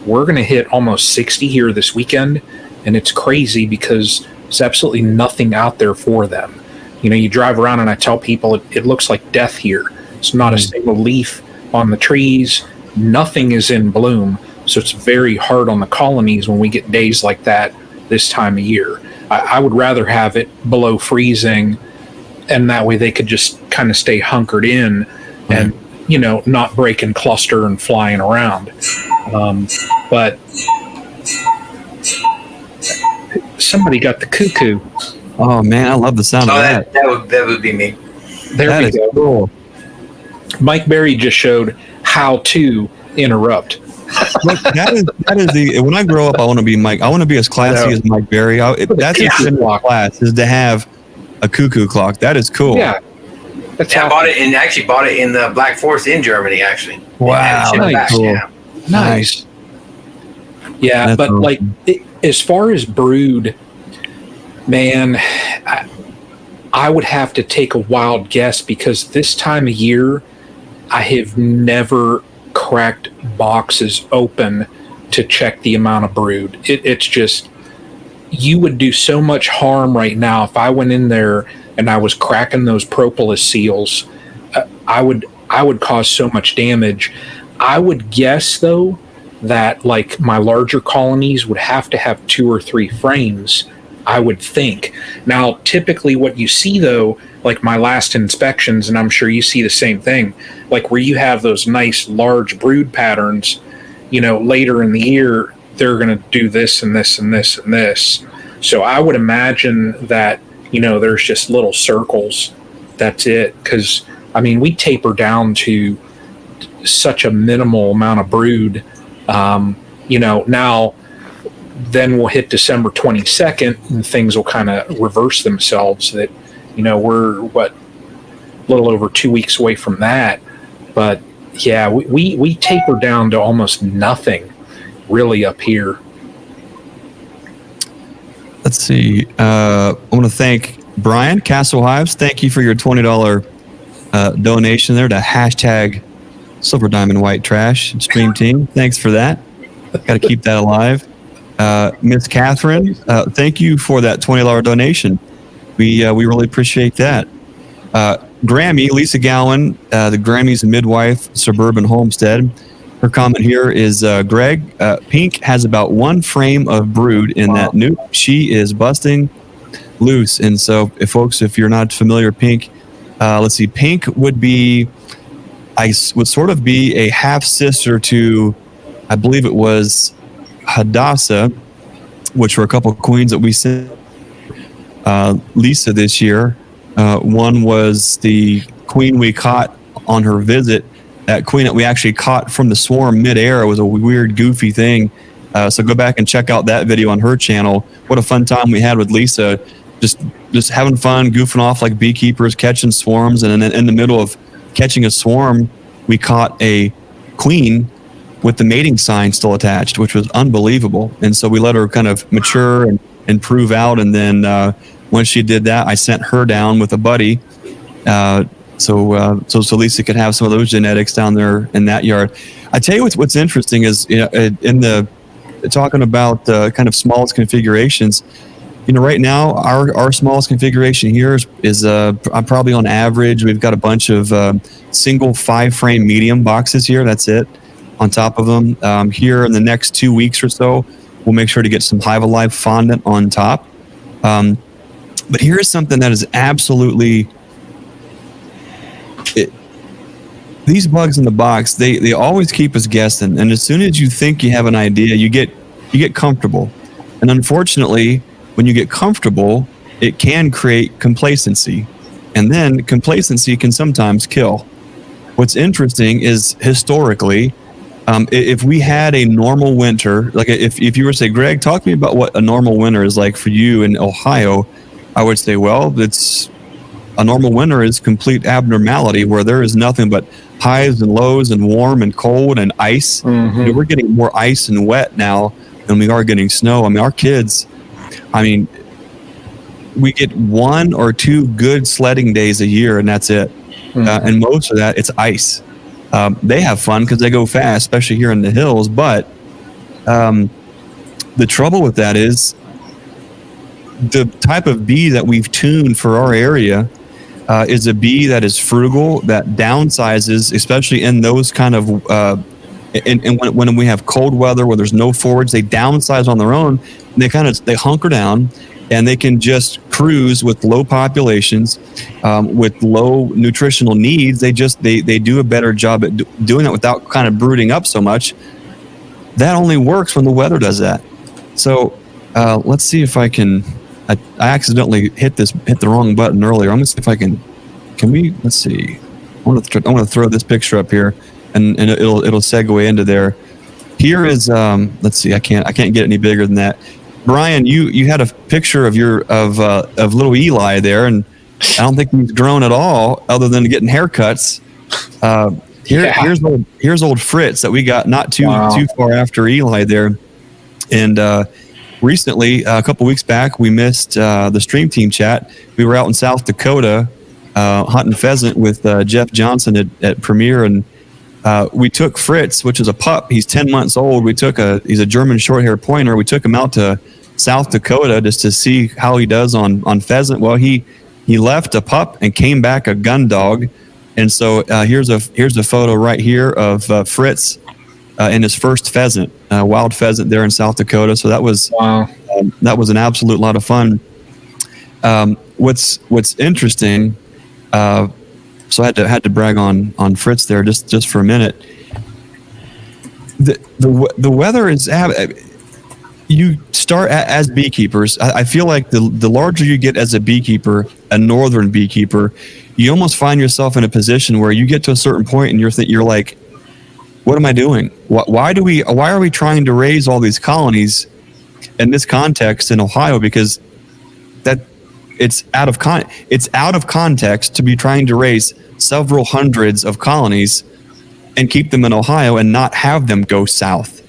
we're going to hit almost 60 here this weekend. And it's crazy because there's absolutely nothing out there for them. You drive around and I tell people it looks like death here. It's not a single leaf on the trees. Nothing is in bloom. So it's very hard on the colonies when we get days like that this time of year. I would rather have it below freezing, and that way they could just kind of stay hunkered in and, not break and cluster and flying around. But somebody got the cuckoo. Oh man, I love the sound of that. That would be me. There we go. Cool. Mike Berry just showed how to interrupt. Look, that is the, when I grow up, I want to be Mike. I want to be as classy as Mike Berry. That's a class, is to have a cuckoo clock. That is cool. Yeah. I bought it in the Black Forest in Germany, actually. Wow, that's cool. Yeah. Nice. Yeah, That's but awesome. as far as brood, man, I would have to take a wild guess, because this time of year, I have never cracked boxes open to check the amount of brood. It's just, you would do so much harm right now if I went in there and I was cracking those propolis seals. I would cause so much damage. I would guess though that like my larger colonies would have to have 2 or 3 frames, I would think. Now, typically what you see though, like my last inspections, and I'm sure you see the same thing, like where you have those nice large brood patterns, later in the year, they're going to do this and this and this and this. So I would imagine that, there's just little circles. That's it. Because, I mean, we taper down to such a minimal amount of brood. Now, then we'll hit December 22nd and things will kind of reverse themselves that, we're a little over 2 weeks away from that. But yeah, we taper down to almost nothing really up here. Let's see. I want to thank Brian Castle Hives. Thank you for your $20 donation there to hashtag Silver Diamond White Trash Stream Team. Thanks for that. Got to keep that alive. Miss Catherine, thank you for that $20 donation. We really appreciate that. Grammy, Lisa Gowan, the Grammy's midwife, suburban homestead. Her comment here is, Greg, Pink has about 1 frame of brood in that nuke. She is busting loose. And so, if you're not familiar, Pink, let's see, Pink would sort of be a half sister to, I believe it was Hadassah, which were a couple of queens that we sent Lisa this year. One was the queen we caught on her visit. That queen that we actually caught from the swarm midair was a weird, goofy thing. So go back and check out that video on her channel. What a fun time we had with Lisa, just having fun, goofing off like beekeepers, catching swarms. And then in the middle of catching a swarm, we caught a queen with the mating sign still attached, which was unbelievable. And so we let her kind of mature and prove out. And then once she did that, I sent her down with a buddy. So Lisa could have some of those genetics down there in that yard. I tell you what's interesting is, in the talking about kind of smallest configurations, right now our smallest configuration here is probably on average, we've got a bunch of single 5-frame medium boxes here. That's it. On top of them, here in the next 2 weeks or so, we'll make sure to get some Hive Alive fondant on top. But here's something that is absolutely, these bugs in the box, they always keep us guessing. And as soon as you think you have an idea, you get comfortable. And unfortunately, when you get comfortable, it can create complacency. And then complacency can sometimes kill. What's interesting is, historically, if we had a normal winter, like if you were to say, Greg, talk to me about what a normal winter is like for you in Ohio, I would say, well, it's A normal winter is complete abnormality, where there is nothing but highs and lows and warm and cold and ice. We're getting more ice and wet now than we are getting snow. I mean, our kids, we get 1 or 2 good sledding days a year, and that's it. And most of that, it's ice. They have fun because they go fast, especially here in the hills. But the trouble with that is the type of bee that we've tuned for our area is a bee that is frugal, that downsizes, especially in those kind of and when we have cold weather where there's no forage, they downsize on their own. And they hunker down, and they can just cruise with low populations, with low nutritional needs. They do a better job at doing that without kind of brooding up so much. That only works when the weather does that. So let's see if I can. I accidentally hit the wrong button earlier. I'm gonna see if I can we? Let's see. I want to throw this picture up here, and it'll segue into there. Here is let's see. I can't get any bigger than that. Brian, you had a picture of little Eli there, and I don't think he's grown at all, other than getting haircuts. Here's old Fritz that we got not too far after Eli there, and recently, a couple weeks back, we missed the Stream Team chat. We were out in South Dakota hunting pheasant with Jeff Johnson at Premier, and we took Fritz, which is a pup. He's 10 months old. He's a German short-hair pointer. We took him out to South Dakota just to see how he does on pheasant. Well, he left a pup and came back a gun dog. And so here's a photo right here of Fritz in his first pheasant, wild pheasant there in South Dakota. So that was an absolute lot of fun. What's interesting, so I had to brag on Fritz there just for a minute. The weather is, you start as beekeepers. I feel like the larger you get as a beekeeper, a northern beekeeper, you almost find yourself in a position where you get to a certain point and you're like, what am I doing? Why are we trying to raise all these colonies in this context in Ohio? Because it's out of context to be trying to raise several hundreds of colonies and keep them in Ohio and not have them go south,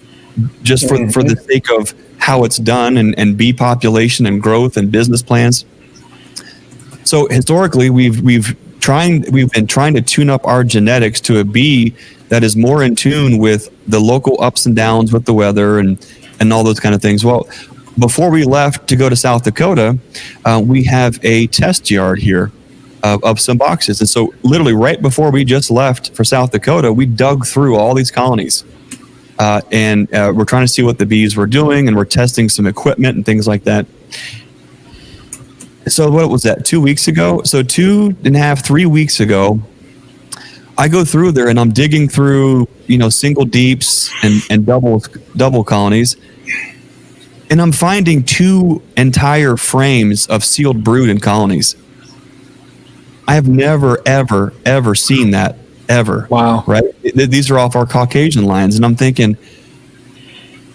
just for the sake of how it's done and bee population and growth and business plans. So historically, we've been trying to tune up our genetics to a bee that is more in tune with the local ups and downs with the weather and all those kind of things. Well, before we left to go to South Dakota, we have a test yard here of some boxes. And so literally right before we just left for South Dakota, we dug through all these colonies. And we're trying to see what the bees were doing, and we're testing some equipment and things like that. So what was that, 2 weeks ago? So 2.5, 3 weeks ago, I go through there and I'm digging through, single deeps and double colonies. And I'm finding 2 entire frames of sealed brood in colonies. I have never, ever, ever seen that, ever. Wow. Right? These are off our Caucasian lines. And I'm thinking,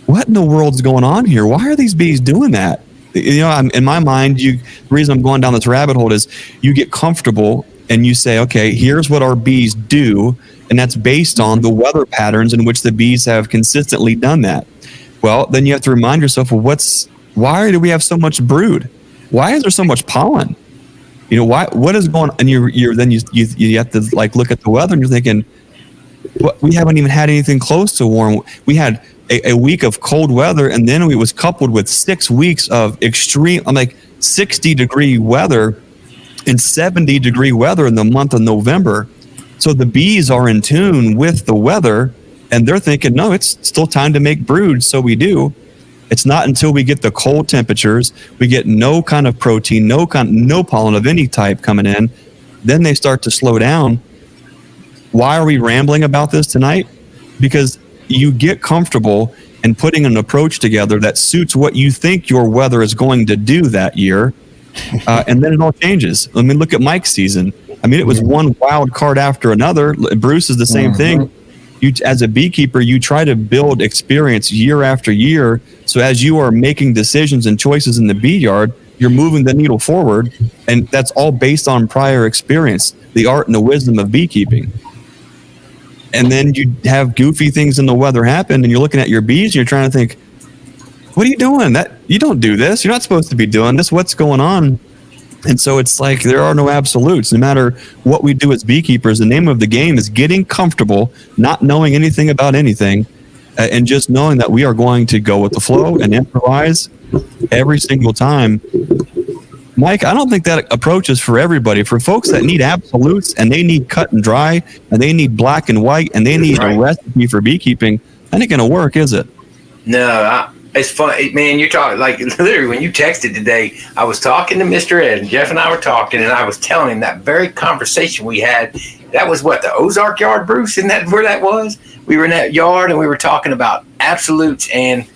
what in the world's going on here? Why are these bees doing that? In my mind, the reason I'm going down this rabbit hole is you get comfortable and you say, okay, here's what our bees do. And that's based on the weather patterns in which the bees have consistently done that. Well, then you have to remind yourself, why do we have so much brood? Why is there so much pollen? What is going on? And you have to look at the weather and you're thinking, we haven't even had anything close to warm. We had a week of cold weather, and then it was coupled with 6 weeks of extreme, 60-degree weather and 70-degree weather in the month of November. So the bees are in tune with the weather, and they're thinking, no, it's still time to make brood. So we do. It's not until we get the cold temperatures, we get no kind of protein, no pollen of any type coming in, then they start to slow down. Why are we rambling about this tonight? Because you get comfortable in putting an approach together that suits what you think your weather is going to do that year, and then it all changes. Look at Mike's season. It was one wild card after another. Bruce is the same thing. You, as a beekeeper, you try to build experience year after year. So as you are making decisions and choices in the bee yard, you're moving the needle forward, and that's all based on prior experience, the art and the wisdom of beekeeping. And then you have goofy things in the weather happen, and you're looking at your bees, and you're trying to think, what are you doing? That you don't do this. You're not supposed to be doing this. What's going on? And so it's like there are no absolutes. No matter what we do as beekeepers, the name of the game is getting comfortable, not knowing anything about anything, and just knowing that we are going to go with the flow and improvise every single time. Mike, I don't think that approach is for everybody. For folks that need absolutes and they need cut and dry and they need black and white and they need a recipe for beekeeping, that ain't going to work, is it? No, it's fun, man. You're talking like literally when you texted today. I was talking to Mr. Ed, and Jeff and I were talking, and I was telling him that very conversation we had. That was what, the Ozark yard, Bruce? Isn't that where that was? We were in that yard, and we were talking about absolutes and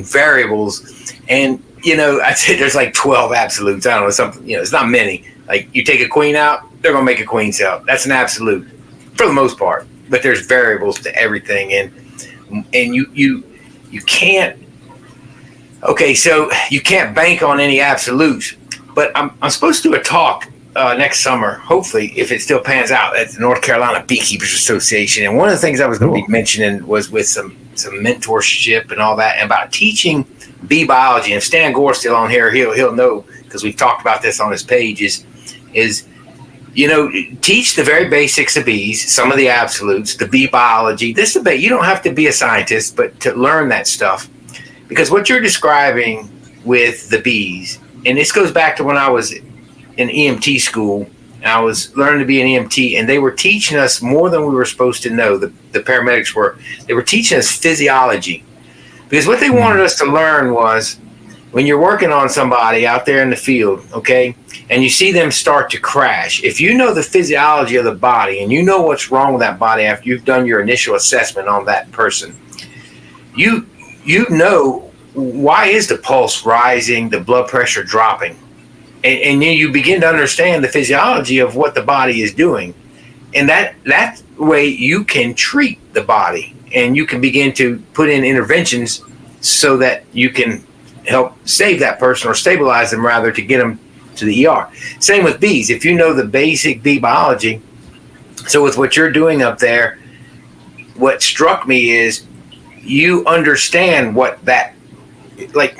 variables. And you know, I said there's like 12 absolutes. I don't know, something. You know, it's not many. Like you take a queen out, they're gonna make a queen cell. That's an absolute for the most part. But there's variables to everything, and you can't. Okay, so you can't bank on any absolutes. But I'm supposed to do a talk next summer, hopefully, if it still pans out, at the North Carolina Beekeepers Association. And one of the things I was going to be mentioning was with some mentorship and all that, and about teaching bee biology. And if Stan Gore's still on here, he'll know, because we've talked about this on his page, is you know, teach the very basics of bees, some of the absolutes, the bee biology. This is you don't have to be a scientist, but to learn that stuff. Because what you're describing with the bees, and this goes back to when I was in EMT school, and I was learning to be an EMT, and they were teaching us more than we were supposed to know. The paramedics were. They were teaching us physiology. Because what they wanted us to learn was, when you're working on somebody out there in the field, okay, and you see them start to crash, if you know the physiology of the body and you know what's wrong with that body after you've done your initial assessment on that person, you know, why is the pulse rising, the blood pressure dropping? And then you begin to understand the physiology of what the body is doing. And that way you can treat the body, and you can begin to put in interventions so that you can help save that person, or stabilize them rather, to get them to the ER. Same with bees. If you know the basic bee biology, so with what you're doing up there, what struck me is you understand what that, like,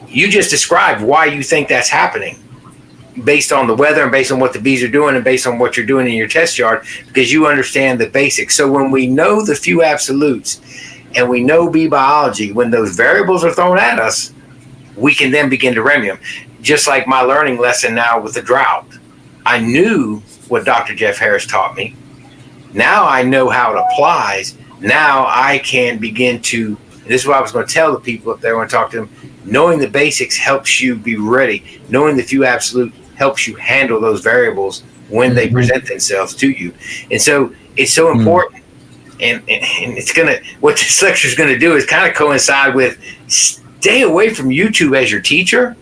you just described why you think that's happening based on the weather and based on what the bees are doing and based on what you're doing in your test yard, because you understand the basics. So when we know the few absolutes and we know bee biology, when those variables are thrown at us, we can then begin to remedy them. Just like my learning lesson now with the drought. I knew what Dr. Jeff Harris taught me. Now I know how it applies. Now I can begin to, this is what I was going to tell the people up there when I talk to them, knowing the basics helps you be ready. Knowing the few absolute helps you handle those variables when they present themselves to you. And so it's so important. And it's going to, what this lecture is going to do is kind of coincide with, stay away from YouTube as your teacher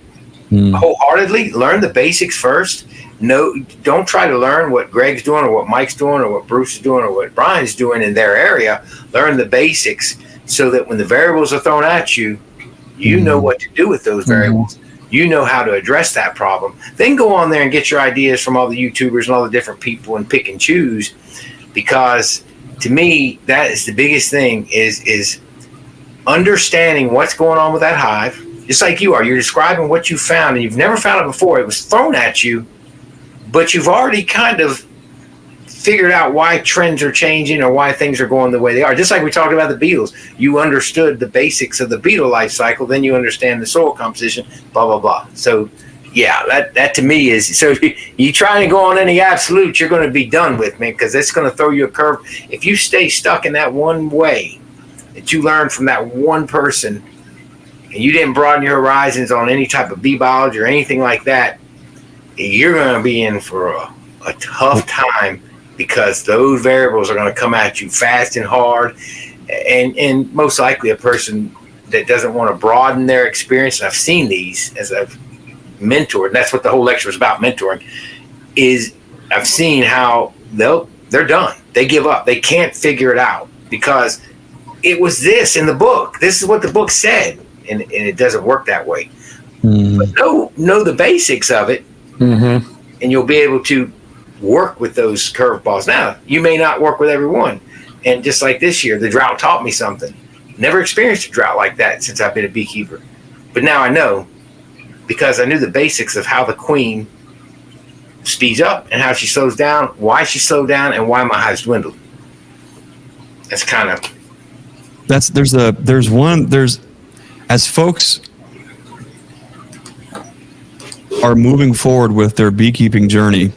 wholeheartedly. Learn the basics first. No, don't try to learn what Greg's doing or what Mike's doing or what Bruce is doing or what Brian's doing in their area. Learn the basics so that when the variables are thrown at you, you know what to do with those variables. You know how to address that problem. Then go on there and get your ideas from all the YouTubers and all the different people and pick and choose. Because to me, that is the biggest thing is understanding what's going on with that hive. Just like you are. You're describing what you found, and you've never found it before. It was thrown at you, but you've already kind of figured out why trends are changing or why things are going the way they are. Just like we talked about the beetles. You understood the basics of the beetle life cycle, then you understand the soil composition, blah, blah, blah. So, yeah, that to me is, so you try to go on any absolute, you're going to be done with, man, because it's going to throw you a curve. If you stay stuck in that one way that you learned from that one person, and you didn't broaden your horizons on any type of bee biology or anything like that, you're going to be in for a tough time, because those variables are going to come at you fast and hard. And most likely a person that doesn't want to broaden their experience, and I've seen these as I've mentored, and that's what the whole lecture was about, mentoring, is I've seen how they're done. They give up. They can't figure it out because it was this in the book. This is what the book said. And it doesn't work that way. But know the basics of it, and you'll be able to work with those curveballs. Now, you may not work with everyone. And just like this year, the drought taught me something. Never experienced a drought like that since I've been a beekeeper. But now I know, because I knew the basics of how the queen speeds up and how she slows down, why she slowed down, and why my hives dwindled. That's kind of... as folks are moving forward with their beekeeping journey,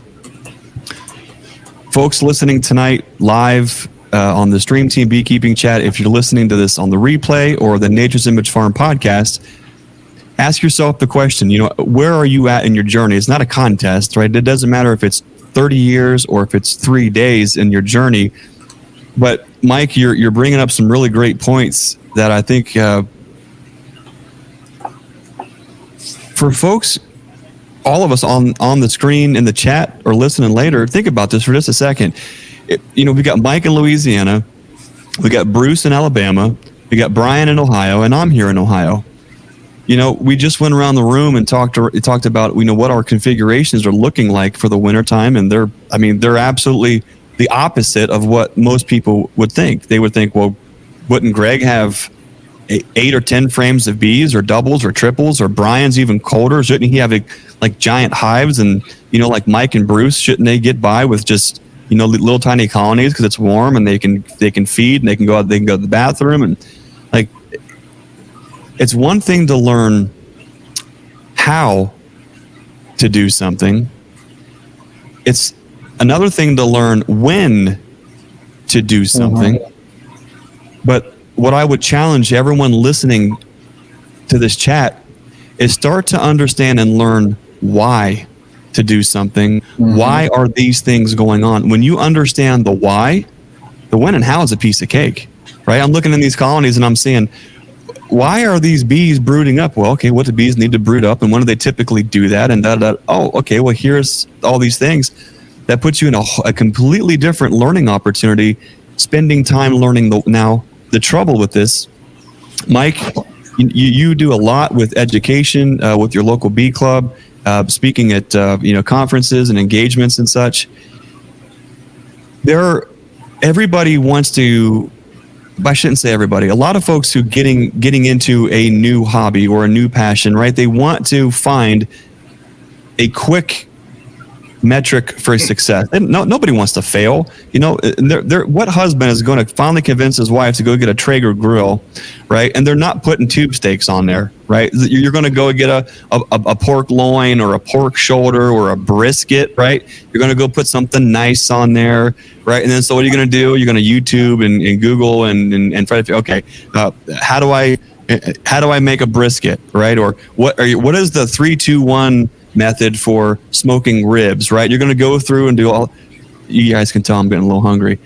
folks listening tonight live on the Stream Team Beekeeping Chat, if you're listening to this on the replay or the Nature's Image Farm podcast, ask yourself the question, where are you at in your journey? It's not a contest, right? It doesn't matter if it's 30 years or if it's 3 days in your journey. But Mike, you're bringing up some really great points that I think for folks, all of us on the screen in the chat or listening later, think about this for just a second. We got Mike in Louisiana, we got Bruce in Alabama, we got Brian in Ohio, and I'm here in Ohio. We just went around the room and talked about what our configurations are looking like for the wintertime, and they're absolutely the opposite of what most people would think. They would think, well, wouldn't Greg have 8 or 10 frames of bees, or doubles, or triples, or Brian's even colder? Shouldn't he have like giant hives? And like Mike and Bruce, shouldn't they get by with just little tiny colonies because it's warm and they can feed and they can go to the bathroom? And like, it's one thing to learn how to do something. It's another thing to learn when to do something. But what I would challenge everyone listening to this chat is start to understand and learn why to do something. Why are these things going on? When you understand the why, the when and how is a piece of cake, right? I'm looking in these colonies and I'm seeing, why are these bees brooding up? Well, okay, what do bees need to brood up, and when do they typically do that? And oh, okay, well, here's all these things that puts you in a completely different learning opportunity, spending time learning. Now, the trouble with this, Mike, you do a lot with education, with your local bee club, speaking at conferences and engagements and such. Everybody wants to. I shouldn't say everybody. A lot of folks who getting into a new hobby or a new passion, right? They want to find a quick metric for success. And nobody wants to fail. What husband is going to finally convince his wife to go get a Traeger grill, right? And they're not putting tube steaks on there, right? You're going to go get a pork loin or a pork shoulder or a brisket, right? You're going to go put something nice on there, right? And then so what are you going to do? You're going to YouTube and Google and try to, okay, how do I make a brisket, right? Or what is the 3-2-1 method for smoking ribs, right? You're going to go through and do all. You guys can tell I'm getting a little hungry.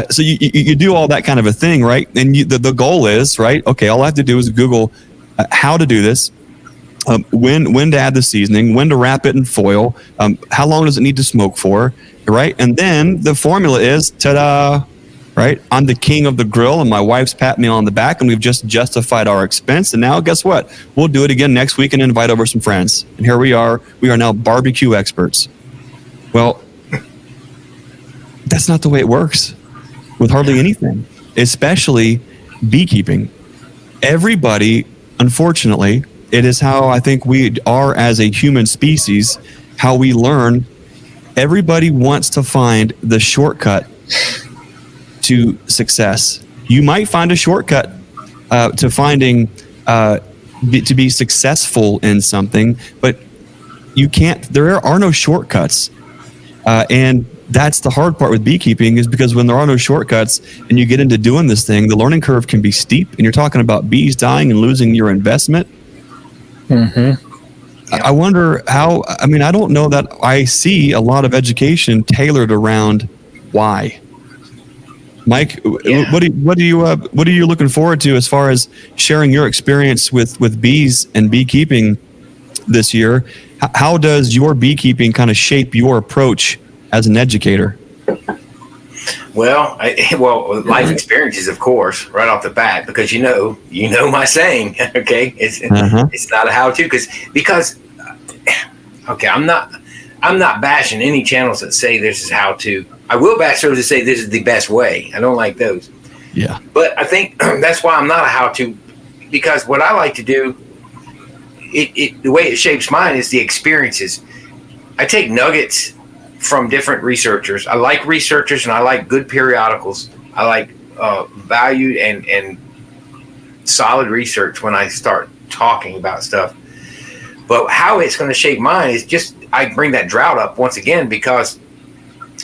So you do all that kind of a thing, right? And the goal is, right? Okay, all I have to do is Google how to do this, when to add the seasoning, when to wrap it in foil, how long does it need to smoke for, right? And then the formula is, ta-da, right? I'm the king of the grill, and my wife's patting me on the back, and we've just justified our expense. And now, guess what? We'll do it again next week and invite over some friends. And here we are. We are now barbecue experts. Well, that's not the way it works with hardly anything, especially beekeeping. Everybody, unfortunately, it is how I think we are as a human species, how we learn. Everybody wants to find the shortcut to success. You might find a shortcut to finding to be successful in something, but you can't. There are no shortcuts, and that's the hard part with beekeeping, is because when there are no shortcuts and you get into doing this thing, the learning curve can be steep, and you're talking about bees dying and losing your investment. I wonder how. I mean, I don't know that I see a lot of education tailored around why. Mike, yeah. What are you looking forward to as far as sharing your experience with bees and beekeeping this year? How does your beekeeping kind of shape your approach as an educator? Well, life experiences, of course, right off the bat, because you know my saying. Okay, it's not a how-to because okay, I'm not bashing any channels that say this is how-to. I will bash those that say this is the best way. I don't like those. Yeah, but I think that's why I'm not a how-to, because what I like to do, the way it shapes mine is the experiences. I take nuggets from different researchers. I like researchers, and I like good periodicals. I like valued and solid research when I start talking about stuff. But how it's going to shape mine is just, I bring that drought up once again because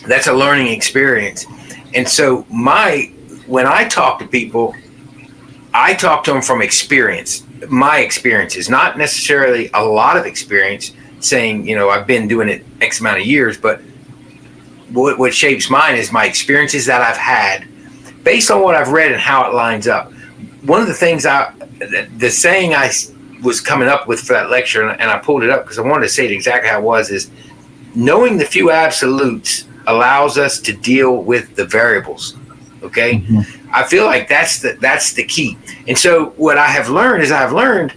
that's a learning experience. And so when I talk to people, I talk to them from experience, my experiences, not necessarily a lot of experience, saying, I've been doing it X amount of years, but what shapes mine is my experiences that I've had based on what I've read and how it lines up. One of the things the saying I was coming up with for that lecture, and I pulled it up because I wanted to say it exactly how it was, is knowing the few absolutes allows us to deal with the variables. Okay. Mm-hmm. I feel like that's the key. And so what I have learned is I've learned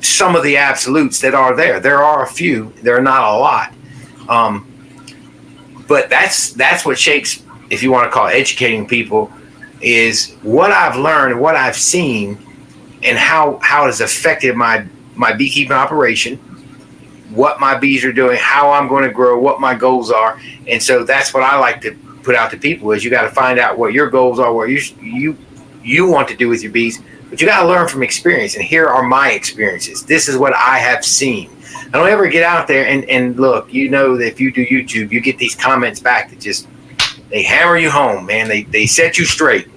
some of the absolutes that are there. There are a few, there are not a lot. But that's what shapes, if you want to call it educating people, is what I've learned, what I've seen, and how it has affected my beekeeping operation, what my bees are doing, how I'm going to grow, what my goals are. And so that's what I like to put out to people, is you got to find out what your goals are, what you want to do with your bees, but you got to learn from experience. And here are my experiences. This is what I have seen. I don't ever get out there and look, that if you do YouTube, you get these comments back that just, they hammer you home, man. They set you straight.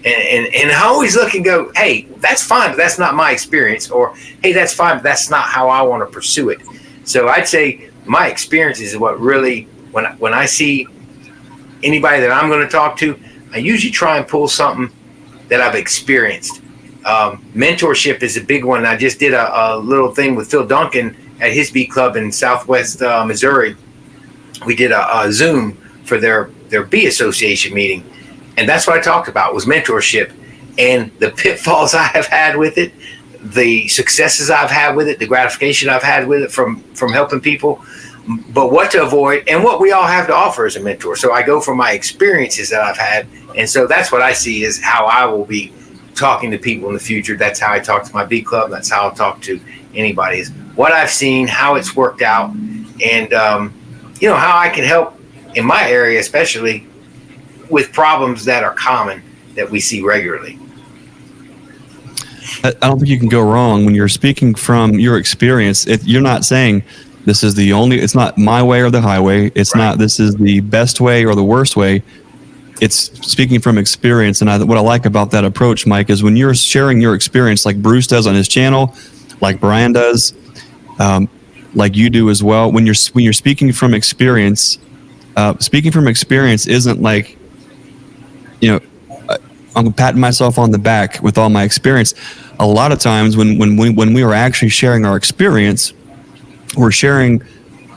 And I always look and go, hey, that's fine, but that's not my experience. Or, hey, that's fine, but that's not how I want to pursue it. So I'd say my experience is what really, when I see anybody that I'm going to talk to, I usually try and pull something that I've experienced. Mentorship is a big one. I just did a little thing with Phil Duncan at his bee club in Southwest Missouri. We did a Zoom for their bee association meeting. And that's what I talked about, was mentorship and the pitfalls I have had with it, the successes I've had with it, the gratification I've had with it from helping people, but what to avoid and what we all have to offer as a mentor. So I go from my experiences that I've had. And so that's what I see is how I will be talking to people in the future. That's how I talk to my bee club. That's how I'll talk to anybody, is what I've seen, how it's worked out, and how I can help in my area, especially with problems that are common that we see regularly. I don't think you can go wrong when you're speaking from your experience. You're not saying this is it's not my way or the highway. It's right. Not this is the best way or the worst way. It's speaking from experience. And what I like about that approach, Mike, is when you're sharing your experience, like Bruce does on his channel, like Brian does, like you do as well. When you're speaking from experience isn't like, I'm patting myself on the back with all my experience. A lot of times when we are actually sharing our experience, we're sharing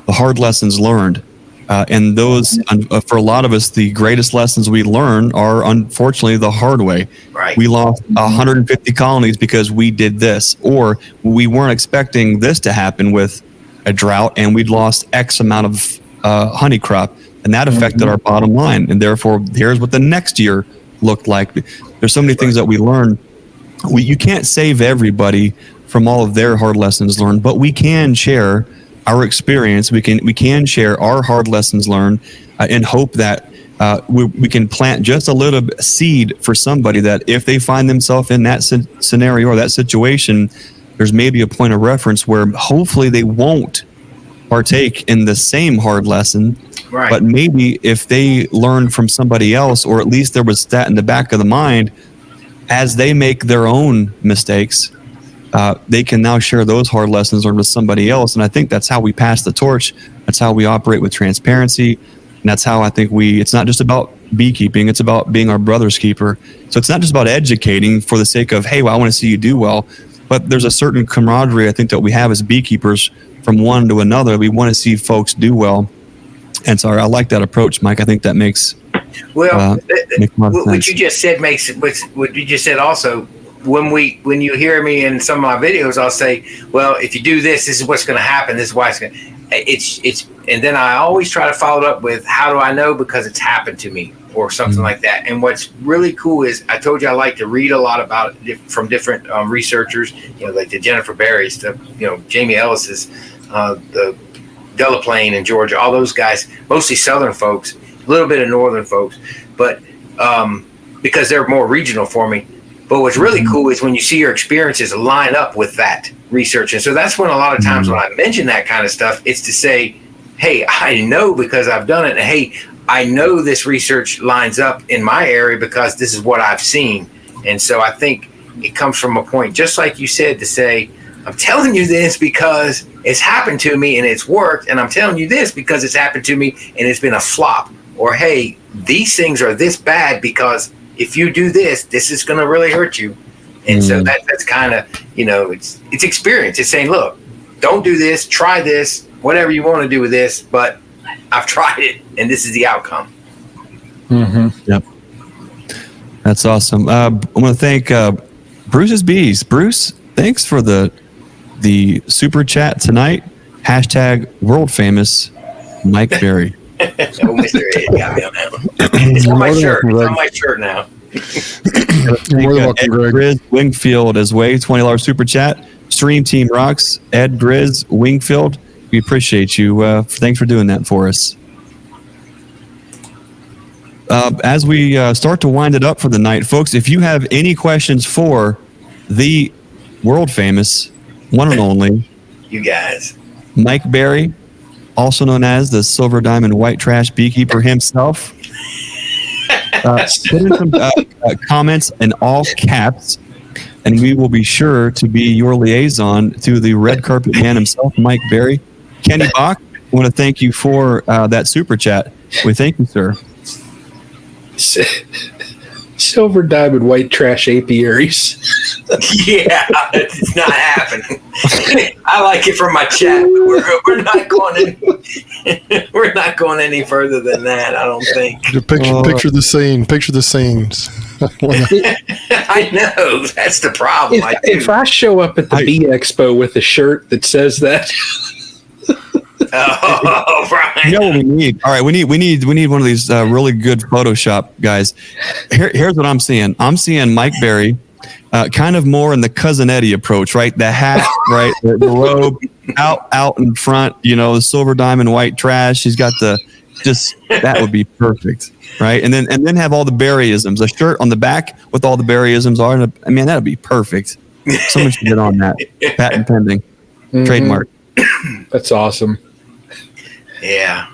the hard lessons learned. And those, for a lot of us, the greatest lessons we learn are unfortunately the hard way. Right. We lost 150 colonies because we did this, or we weren't expecting this to happen with a drought, and we'd lost X amount of honey crop, and that affected our bottom line. And therefore, here's what the next year looked like. There's so many things that we learn. You can't save everybody from all of their hard lessons learned, but we can share our experience. We can share our hard lessons learned, and hope that we can plant just a little seed for somebody that if they find themselves in that scenario or that situation, there's maybe a point of reference where hopefully they won't partake in the same hard lesson. Right. But maybe if they learn from somebody else, or at least there was that in the back of the mind, as they make their own mistakes, they can now share those hard lessons learned with somebody else. And I think that's how we pass the torch. That's how we operate with transparency. And that's how I think it's not just about beekeeping, it's about being our brother's keeper. So it's not just about educating for the sake of, hey, well, I want to see you do well. But there's a certain camaraderie I think that we have as beekeepers from one to another. We want to see folks do well. And so I like that approach, Mike. I think that makes Well, makes a lot of what sense. you just said makes what you just said also. When you hear me in some of my videos, I'll say, well, if you do this, this is what's going to happen. This is why it's going to. It's and then I always try to follow it up with, how do I know? Because it's happened to me or something like that. And what's really cool is, I told you I like to read a lot about it from different researchers, like the Jennifer Berry's, Jamie Ellis's, the Delaplane in Georgia, all those guys, mostly Southern folks, a little bit of Northern folks, but because they're more regional for me. But what's really cool is when you see your experiences line up with that research. And so that's when a lot of times when I mention that kind of stuff, it's to say, hey, I know because I've done it. And hey, I know this research lines up in my area because this is what I've seen. And so I think it comes from a point, just like you said, to say, I'm telling you this because it's happened to me and it's worked. And I'm telling you this because it's happened to me and it's been a flop. Or, hey, these things are this bad because if you do this, this is going to really hurt you. And so that's kind of, it's experience. It's saying, look, don't do this, try this, whatever you want to do with this, but I've tried it and this is the outcome. Yep. That's awesome. I want to thank Bruce's Bees. Bruce, thanks for the super chat tonight. # world famous Mike Berry. Oh, Mr. Ed got me on that one. It's on my shirt. It's on my shirt now. More than welcome, Greg. Grizz Wingfield as way, $20 super chat. Stream Team rocks. Ed Grizz Wingfield, we appreciate you. Thanks for doing that for us. As we start to wind it up for the night, folks, if you have any questions for the world famous, one and only, You guys. Mike Berry, also known as the Silver Diamond White Trash Beekeeper himself, put in some comments in all caps, and we will be sure to be your liaison to the red carpet man himself, Mike Berry. Kenny Bach, I want to thank you for that super chat. We thank you, sir. Silver Diamond White Trash Apiaries. Yeah, it's not happening. I like it from my chat, but we're not going we're not going any further than that, I don't think. Picture the scene. Picture the scenes. I know, that's the problem. If I show up at the Bee Expo with a shirt that says that, oh, Brian. You know what we need? All right, we need one of these really good Photoshop guys. Here's what I'm seeing. I'm seeing Mike Berry, kind of more in the Cousin Eddie approach, right? The hat, right? The robe out in front. The Silver Diamond White Trash. He's got that would be perfect, right? And then have all the Berryisms. A shirt on the back with all the Berryisms are. I mean, that'd be perfect. Someone should get on that. Patent pending, trademark. that's awesome. Yeah.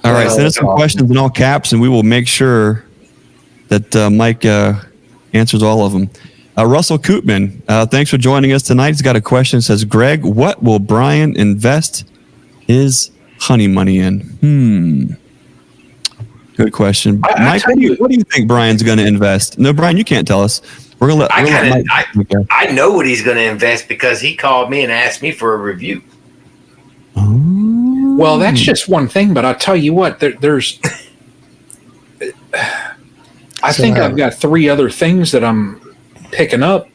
All right, send us some questions in all caps, and we will make sure that Mike answers all of them. Russell Koopman, thanks for joining us tonight. He's got a question. It says, Greg, what will Brian invest his honey money in? Good question. Mike, what do you think Brian's going to invest? No, Brian, you can't tell us. We're going to let Mike. I know what he's going to invest because he called me and asked me for a review. Well, that's just one thing, but I'll tell you what, there's I think I've got 3 other things that I'm picking up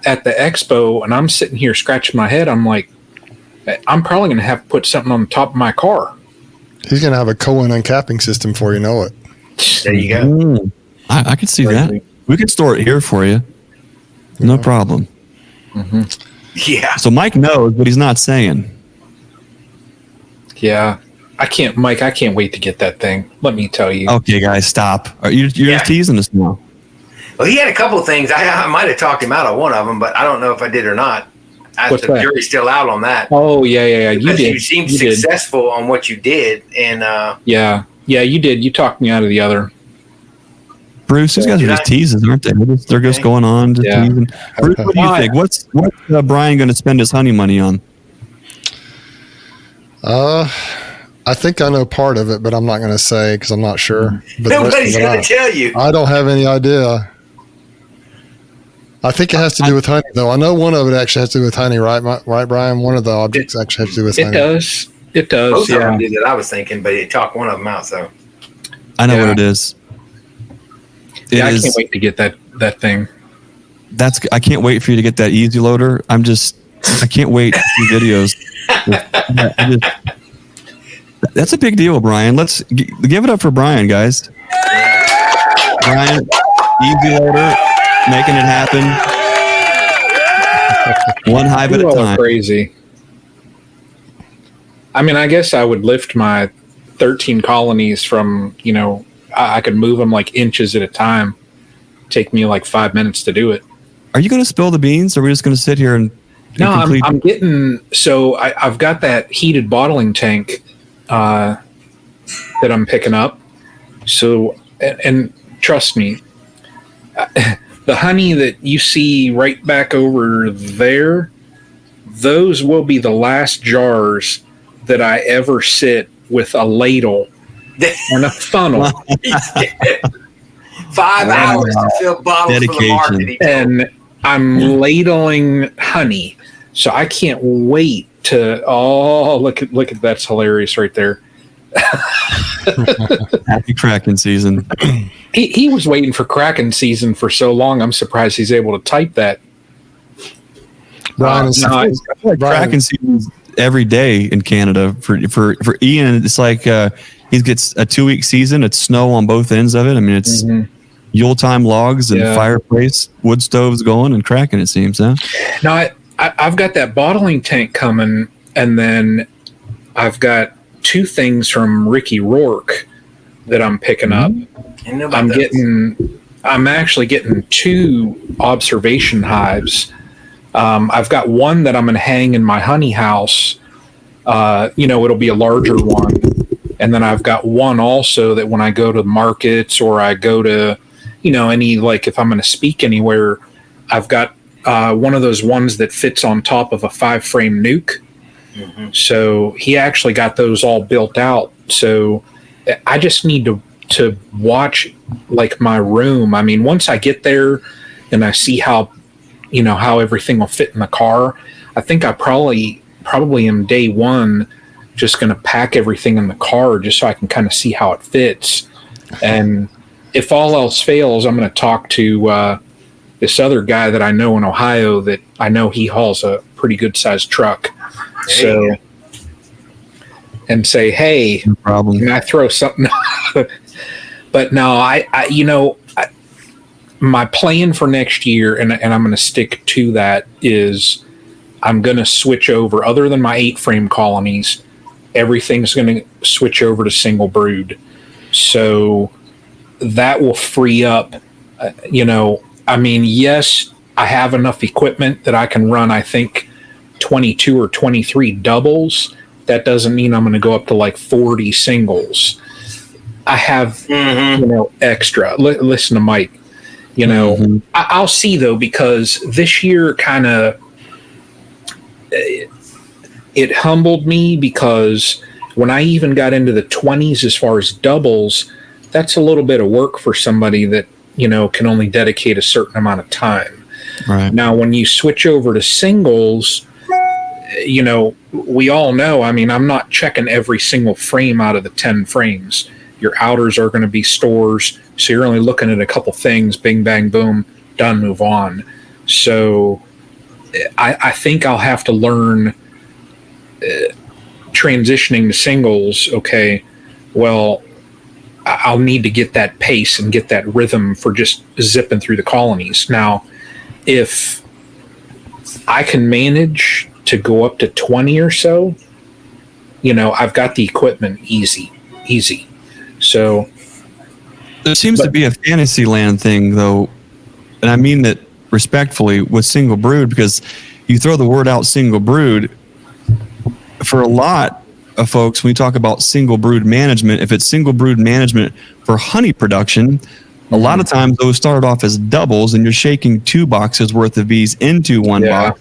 at the expo, and I'm sitting here scratching my head. I'm like, I'm probably going to have to put something on the top of my car. He's going to have a Cohen uncapping system before you know it. There you go. I could see that. We could store it here for you. No problem. Yeah. So Mike knows, but he's not saying. Yeah. I can't wait to get that thing. Let me tell you. Okay, guys, stop. You're just teasing us now. Well, he had a couple of things. I might have talked him out on one of them, but I don't know if I did or not. What's the that? jury's still out on that. Oh, yeah. You Because did. you seemed successful on what you did, and Yeah, you did. You talked me out of the other. Bruce, these guys are just teasers, aren't they? They're just going on, just teasing. Bruce, what do you think? What's Brian going to spend his honey money on? I think I know part of it, but I'm not going to say because I'm not sure. But nobody's going to tell you. I don't have any idea. I think it has to do with honey, though. I know one of it actually has to do with honey, right, Brian? One of the objects actually has to do with honey. It does. Both of them did that I was thinking, but it talked one of them out, so. I know what it is. Yeah, I can't wait to get that thing. I can't wait for you to get that easy loader. I can't wait to see videos. That's a big deal, Brian. Let's give it up for Brian, guys. Brian, easy loader, making it happen. One hive at a time. Crazy. I mean, I guess I would lift my 13 colonies from, I could move them like inches at a time. Take me like 5 minutes to do it. Are you going to spill the beans, or are we just going to sit here and no, I'm getting, so I've got that heated bottling tank that I'm picking up. So, and trust me, the honey that you see right back over there, those will be the last jars that I ever sit with a ladle and a funnel. 5 hours to fill bottles for the market. And I'm ladling honey. So I can't wait to, look at that's hilarious right there. Happy Kraken season. He was waiting for Kraken season for so long. I'm surprised he's able to type that. Brian, Kraken season every day in Canada for Ian. It's like he gets a 2-week season. It's snow on both ends of it. I mean, it's Yule time logs and fireplace, wood stoves going, and Kraken. It seems, huh? Now I've got that bottling tank coming, and then I've got 2 things from Ricky Rourke that I'm picking up. I'm actually getting 2 observation hives. I've got one that I'm going to hang in my honey house. It'll be a larger one. And then I've got one also that when I go to markets or I go to, any, like if I'm going to speak anywhere, I've got one of those ones that fits on top of a 5-frame nuke. Mm-hmm. So he actually got those all built out. So I just need to watch like my room. I mean, once I get there and I see how everything will fit in the car, I think I probably am day one just going to pack everything in the car just so I can kind of see how it fits. And if all else fails, I'm going to talk to this other guy that I know in Ohio that I know he hauls a pretty good sized truck. So, and say, hey, no problem. Can I throw something? But no, my plan for next year, and I'm going to stick to that, is I'm going to switch over, other than my 8-frame colonies, everything's going to switch over to single brood. So that will free up, yes, I have enough equipment that I can run, I think, 22 or 23 doubles. That doesn't mean I'm going to go up to like 40 singles. I have, extra. Listen to Mike. I'll see though, because this year kind of it humbled me, because when I even got into the 20s as far as doubles, that's a little bit of work for somebody that can only dedicate a certain amount of time. Right. Now, when you switch over to singles, we all know, I mean, I'm not checking every single frame out of the 10 frames. Your outers are going to be stores, so you're only looking at a couple things, bing, bang, boom, done, move on. So I think I'll have to learn transitioning to singles. Okay, well, I'll need to get that pace and get that rhythm for just zipping through the colonies. Now, if I can manage to go up to 20 or so, I've got the equipment easy. So there seems to be a fantasy land thing, though, and I mean that respectfully, with single brood, because you throw the word out single brood, for a lot of folks, when we talk about single brood management, if it's single brood management for honey production, a lot of times those start off as doubles, and you're shaking 2 boxes worth of bees into one box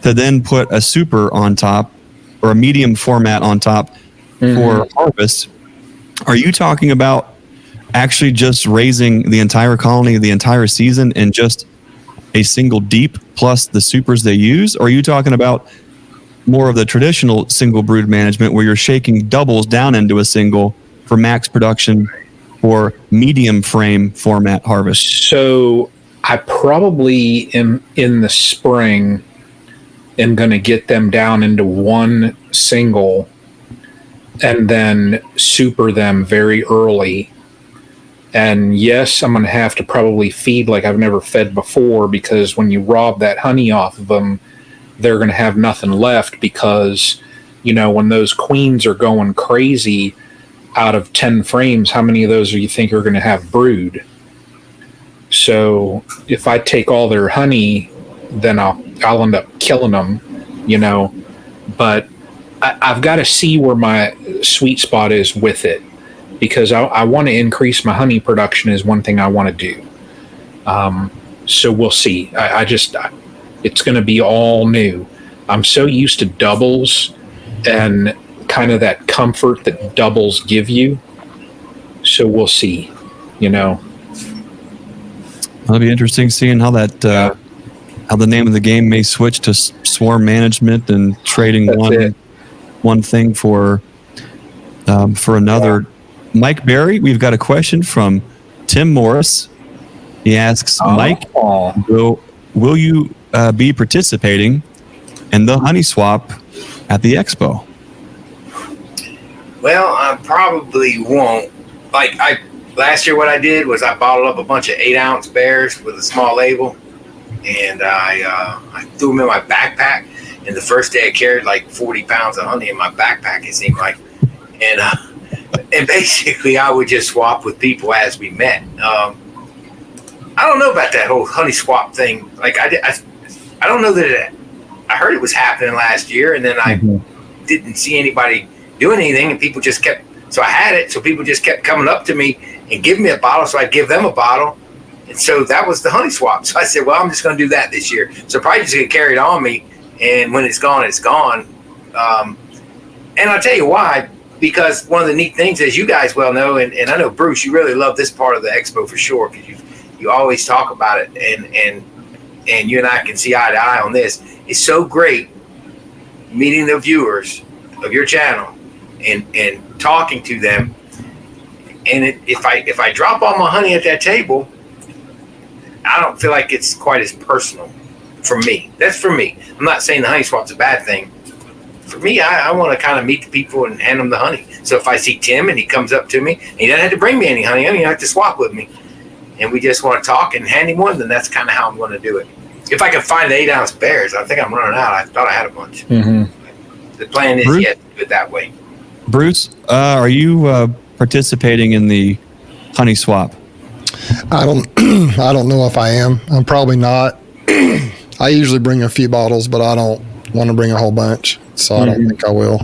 to then put a super on top or a medium format on top for harvest. Are you talking about actually just raising the entire colony the entire season and just a single deep plus the supers they use? Or are you talking about more of the traditional single brood management where you're shaking doubles down into a single for max production or medium frame format harvest? So I probably am in the spring am going to get them down into one single and then super them very early. And yes, I'm going to have to probably feed like I've never fed before, because when you rob that honey off of them, they're going to have nothing left, because, when those queens are going crazy, out of 10 frames, how many of those do you think are going to have brood? So if I take all their honey, then I'll end up killing them, but I've got to see where my sweet spot is with it, because I want to increase my honey production is one thing I want to do. So we'll see. It's going to be all new. I'm so used to doubles and kind of that comfort that doubles give you. So we'll see, It'll be interesting seeing how that, how the name of the game may switch to swarm management and trading one thing for another. Yeah. Mike Berry, we've got a question from Tim Morris. He asks, Mike, will you be participating in the honey swap at the expo? Well, I probably won't. Last year, what I did was I bottled up a bunch of 8-ounce bears with a small label, and I threw them in my backpack. And the first day I carried like 40 pounds of honey in my backpack, it seemed like. And basically I would just swap with people as we met. I don't know about that whole honey swap thing. Like I don't know that I heard it was happening last year, and then I didn't see anybody doing anything, and people just kept, so I had it. So people just kept coming up to me and giving me a bottle. So I'd give them a bottle. And so that was the honey swap. So I said, well, I'm just going to do that this year. So probably just going to carry it on me. And when it's gone, it's gone. And I'll tell you why, because one of the neat things, as you guys well know, and I know, Bruce, you really love this part of the expo for sure, because you always talk about it, and you and I can see eye to eye on this. It's so great meeting the viewers of your channel and talking to them. And if I drop all my honey at that table, I don't feel like it's quite as personal for me. That's for me. I'm not saying the honey swap's a bad thing. For me, I want to kind of meet the people and hand them the honey. So if I see Tim and he comes up to me, and he doesn't have to bring me any honey, I don't even have to swap with me, and we just want to talk and hand him one, then that's kind of how I'm going to do it. If I can find the 8-ounce bears, I think I'm running out. I thought I had a bunch. The plan is, Bruce, to do it that way. Bruce, are you participating in the honey swap? I don't know if I am. I'm probably not. I usually bring a few bottles, but I don't want to bring a whole bunch, so I don't think I will.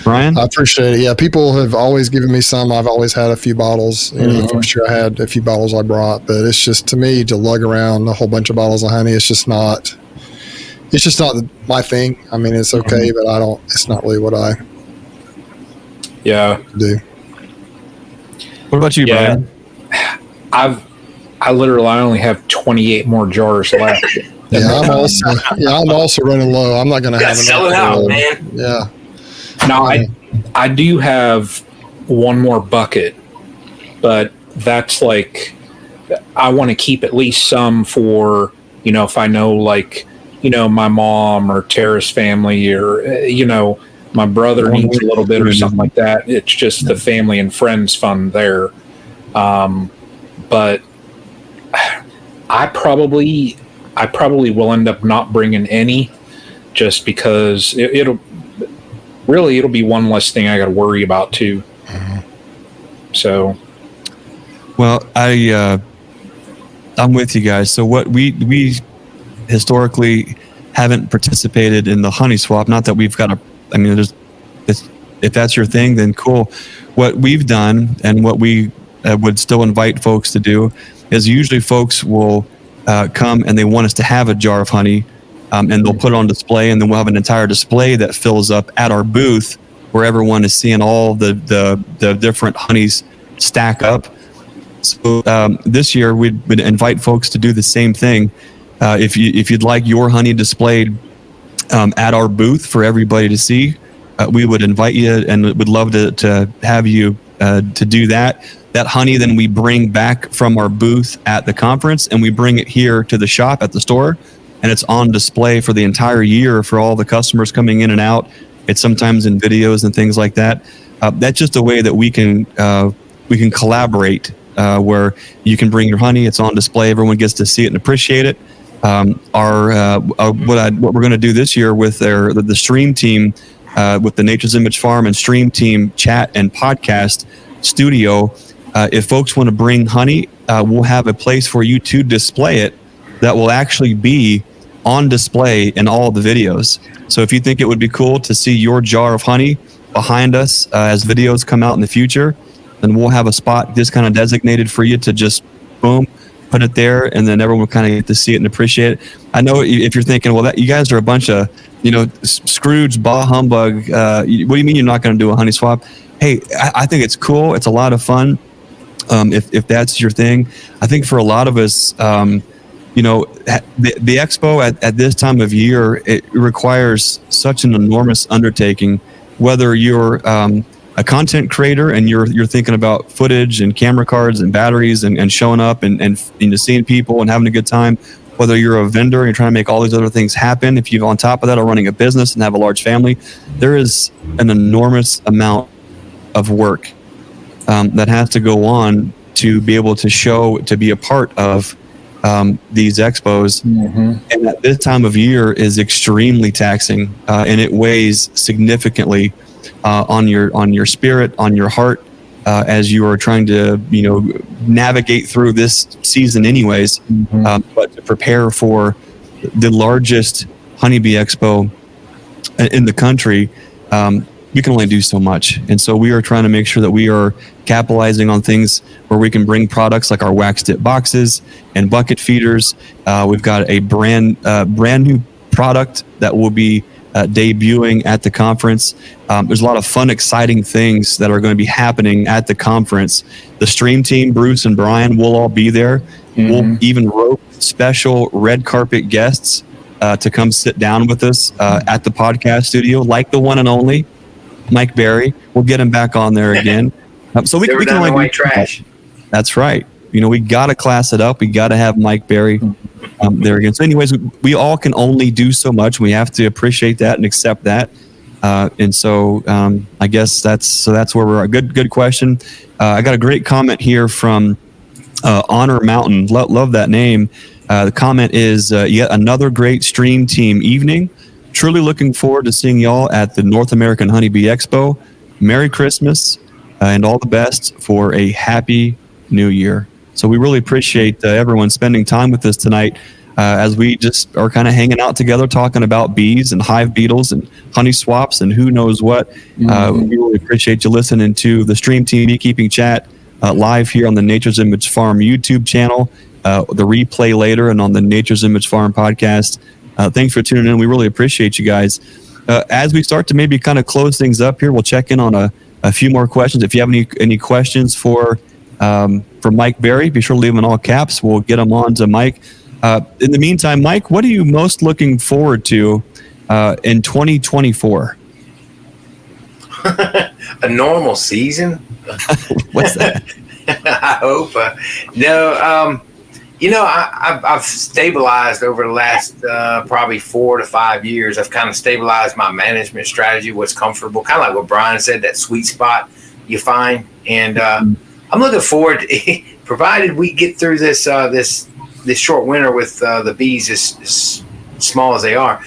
Brian? I appreciate it. Yeah, people have always given me some. I've always had a few bottles. The first year I had a few bottles I brought, but it's just, to me, to lug around a whole bunch of bottles of honey, it's just not my thing. I mean, it's okay, but it's not really what I do. What about you, Brian? I only have 28 more jars left. I'm also running low. I'm not going to have enough. Selling out, man. Yeah. Now, I do have one more bucket, but that's like, I want to keep at least some for, if I know, like, my mom or Tara's family, or, my brother needs a little bit or something like that. It's just the family and friends fund there. But I probably will end up not bringing any, just because it'll be one less thing I got to worry about too. So, well, I'm with you guys. So what we historically haven't participated in the honey swap. Not that we've got if that's your thing, then cool. What we've done, and what we would still invite folks to do, is usually folks will come and they want us to have a jar of honey, and they'll put it on display, and then we'll have an entire display that fills up at our booth where everyone is seeing all the different honeys stack up. So this year we'd invite folks to do the same thing. If you'd like your honey displayed at our booth for everybody to see, we would invite you and would love to have you to do that. that honey then we bring back from our booth at the conference, and we bring it here to the shop at the store, and it's on display for the entire year for all the customers coming in and out. It's sometimes in videos and things like that. That's just a way that we can collaborate, where you can bring your honey. It's on display. Everyone gets to see it and appreciate it. What we're going to do this year with the stream team, with the Nature's Image Farm and stream team chat and podcast studio. If folks want to bring honey, we'll have a place for you to display it that will actually be on display in all the videos. So if you think it would be cool to see your jar of honey behind us as videos come out in the future, then we'll have a spot just kind of designated for you to just boom, put it there, and then everyone will kind of get to see it and appreciate it. I know if you're thinking, well, you guys are a bunch of, Scrooge, bah humbug. What do you mean you're not going to do a honey swap? Hey, I think it's cool. It's a lot of fun. If that's your thing, I think for a lot of us, the expo at this time of year, it requires such an enormous undertaking. Whether you're a content creator and you're thinking about footage and camera cards and batteries and showing up and seeing people and having a good time, whether you're a vendor and you're trying to make all these other things happen, if you on top of that are running a business and have a large family, there is an enormous amount of work that has to go on to be able to show, to be a part of these expos. And at this time of year is extremely taxing, and it weighs significantly on your spirit, on your heart, as you are trying to navigate through this season anyways. But to prepare for the largest honeybee expo in the country, we can only do so much. And so we are trying to make sure that we are capitalizing on things where we can bring products like our wax tip boxes and bucket feeders. We've got a brand new product that will be debuting at the conference. There's a lot of fun, exciting things that are going to be happening at the conference. The stream team, Bruce and Brian, will all be there. We'll even rope special red carpet guests to come sit down with us at the podcast studio, like the one and only Mike Berry. We'll get him back on there again. So we can only white trash. That's right. We got to class it up. We got to have Mike Berry there again. So anyways, we all can only do so much. We have to appreciate that and accept that. And so I guess that's where we're at. Good question. I got a great comment here from Honor Mountain. Love that name. The comment is, yet another great stream team evening. Truly looking forward to seeing y'all at the North American Honeybee Expo. Merry Christmas and all the best for a happy new year. So we really appreciate everyone spending time with us tonight as we just are kind of hanging out together, talking about bees and hive beetles and honey swaps and who knows what. We really appreciate you listening to the Stream Team Beekeeping Chat live here on the Nature's Image Farm YouTube channel, the replay later, and on the Nature's Image Farm podcast. Thanks for tuning in. We really appreciate you guys. As we start to maybe kind of close things up here, we'll check in on a few more questions. If you have any questions for Mike Berry, be sure to leave them in all caps. We'll get them on to Mike. In the meantime, Mike, what are you most looking forward to in 2024? A normal season? What's that? I hope. No. I've stabilized over the last probably 4 to 5 years. I've kind of stabilized my management strategy, what's comfortable, kind of like what Brian said, that sweet spot you find. And I'm looking forward, provided we get through this short winter with the bees as small as they are,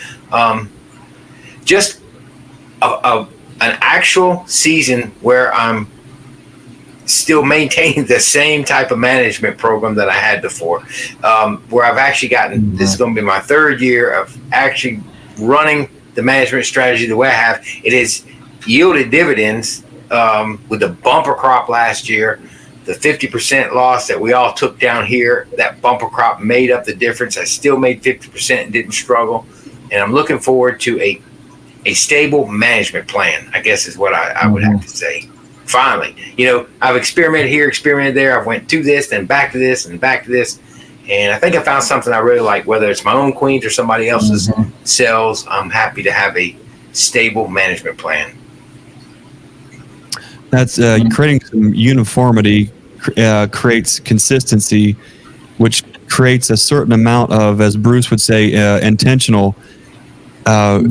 just an actual season where I'm still maintaining the same type of management program that I had before, where I've actually gotten, this is going to be my 3rd year of actually running the management strategy the way I have. It has yielded dividends with the bumper crop last year, the 50% loss that we all took down here. That bumper crop made up the difference. I still made 50% and didn't struggle. And I'm looking forward to a stable management plan, I guess is what I would have to say. Finally, I've experimented here, experimented there. I've went to this, then back to this, and back to this. And I think I found something I really like, whether it's my own queens or somebody else's cells. I'm happy to have a stable management plan. That's creating some uniformity creates consistency, which creates a certain amount of, as Bruce would say, intentional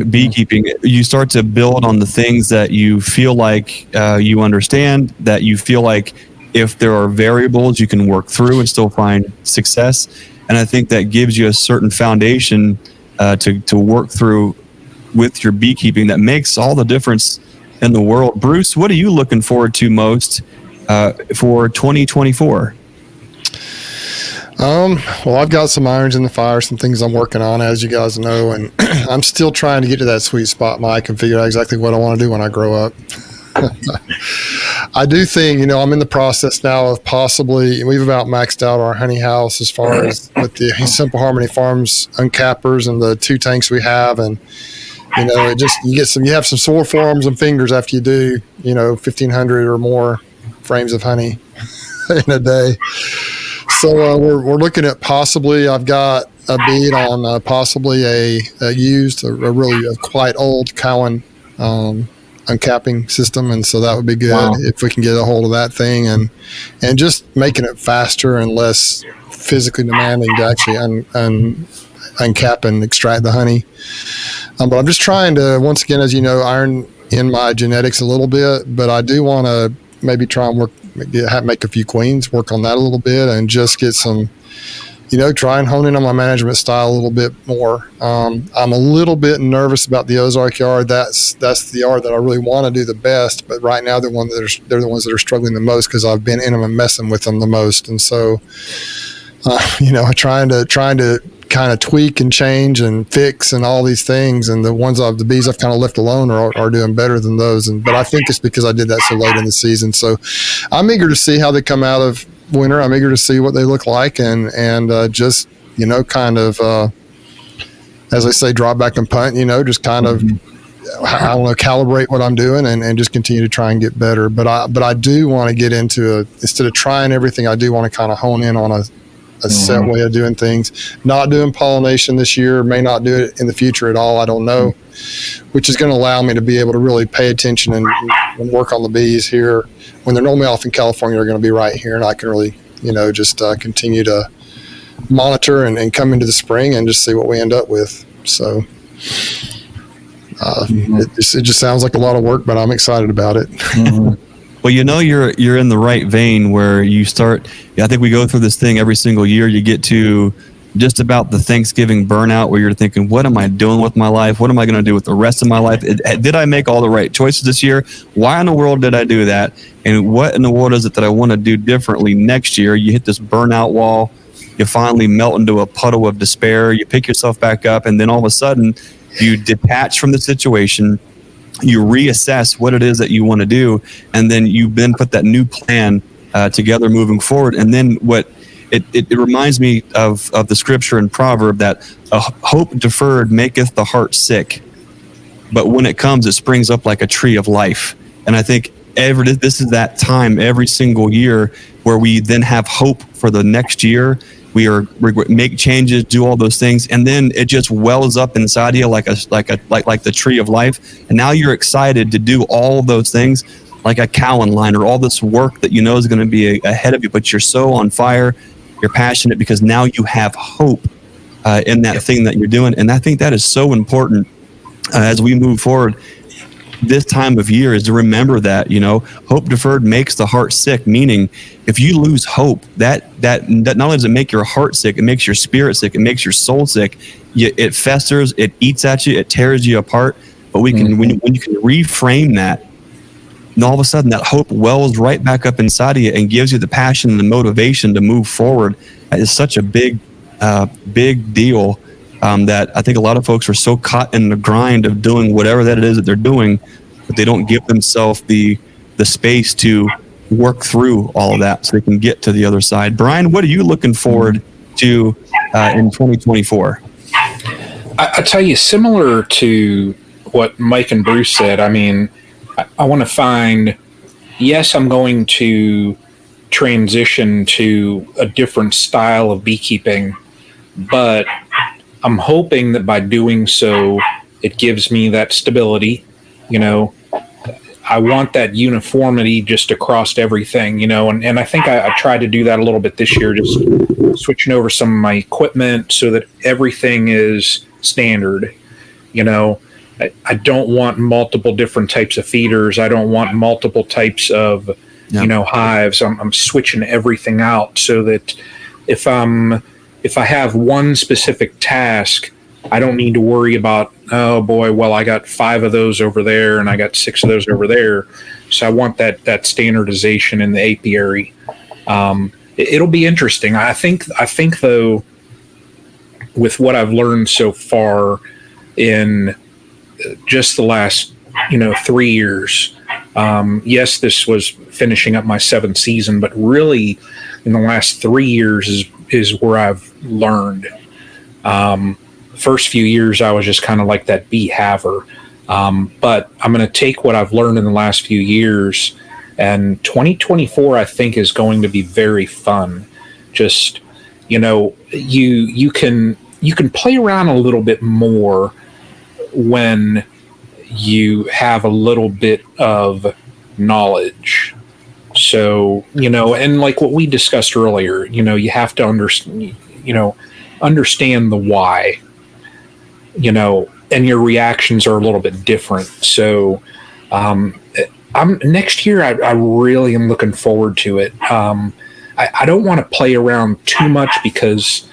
beekeeping. You start to build on the things that you feel like you understand, that you feel like if there are variables you can work through and still find success. And I think that gives you a certain foundation to work through with your beekeeping that makes all the difference in the world. Bruce, what are you looking forward to most for 2024? Well, I've got some irons in the fire, some things I'm working on, as you guys know, and I'm still trying to get to that sweet spot, Mike, and figure out exactly what I want to do when I grow up. I do think, I'm in the process now of we've about maxed out our honey house as far as with the Simple Harmony Farms uncappers and the 2 tanks we have. And, you have some sore forearms and fingers after you do, 1,500 or more frames of honey in a day. So we're looking at possibly, I've got a bead on possibly a really quite old Cowan uncapping system, and so that would be good if we can get a hold of that thing and just making it faster and less physically demanding to actually uncap and extract the honey. But I'm just trying to, once again, as you know, iron in my genetics a little bit, but I do want to maybe try and make a few queens, work on that a little bit, and just get some, try and hone in on my management style a little bit more. I'm a little bit nervous about the Ozark yard. That's the yard that I really want to do the best, but right now they're the ones that are struggling the most because I've been in them and messing with them the most. And so, trying to kind of tweak and change and fix and all these things, and the bees I've kind of left alone are doing better than those. But I think it's because I did that so late in the season. So I'm eager to see how they come out of winter. I'm eager to see what they look like, and just kind of as I say, draw back and punt. Just kind of I don't know, calibrate what I'm doing and just continue to try and get better. But I do want to get into instead of trying everything, I do want to kind of hone in on a set way of doing things. Not doing pollination this year, may not do it in the future at all, I don't know, which is going to allow me to be able to really pay attention and work on the bees here when they're normally off in California. They're going to be right here, and I can really just continue to monitor and come into the spring and just see what we end up with. So it just sounds like a lot of work, but I'm excited about it. Well, you're in the right vein where you start. I think we go through this thing every single year. You get to just about the Thanksgiving burnout where you're thinking, what am I doing with my life? What am I going to do with the rest of my life? Did I make all the right choices this year? Why in the world did I do that? And what in the world is it that I want to do differently next year? You hit this burnout wall. You finally melt into a puddle of despair. You pick yourself back up, and then all of a sudden you detach from the situation. You reassess what it is that you want to do, and then you put that new plan together moving forward. And then what it reminds me of the scripture in Proverb that hope deferred maketh the heart sick, but when it comes, it springs up like a tree of life. And I think this is that time every single year where we then have hope for the next year. We make changes, do all those things, and then it just wells up inside of you like the tree of life. And now you're excited to do all those things, like a Cowan line or all this work that is going to be ahead of you. But you're so on fire, you're passionate because now you have hope in that thing that you're doing. And I think that is so important as we move forward. This time of year is to remember that, hope deferred makes the heart sick, meaning if you lose hope, that not only does it make your heart sick, it makes your spirit sick, it makes your soul sick. It festers, it eats at you, it tears you apart. But when you can reframe that, and all of a sudden that hope wells right back up inside of you and gives you the passion and the motivation to move forward. That is such a big deal. That I think a lot of folks are so caught in the grind of doing whatever that it is that they're doing, but they don't give themselves the space to work through all of that so they can get to the other side. Brian, what are you looking forward to in 2024? I tell you, similar to what Mike and Bruce said, I mean, I want to find, yes, I'm going to transition to a different style of beekeeping, but I'm hoping that by doing so, it gives me that stability. I want that uniformity just across everything, and I think I tried to do that a little bit this year, just switching over some of my equipment so that everything is standard. I don't want multiple different types of feeders. I don't want multiple types of, hives. I'm switching everything out so that if I have one specific task, I don't need to worry about, oh boy, well, I got 5 of those over there and I got 6 of those over there. So I want that standardization in the apiary. It'll be interesting. I think though, with what I've learned so far in just the last 3 years, yes, this was finishing up my 7th season, but really in the last 3 years is where I've learned. First few years I was just kind of like that bee haver, but I'm going to take what I've learned in the last few years, and 2024 I think is going to be very fun. Just you can play around a little bit more when you have a little bit of knowledge. So, and like what we discussed earlier, you have to understand the why, and your reactions are a little bit different. So, next year, I really am looking forward to it. I don't want to play around too much because,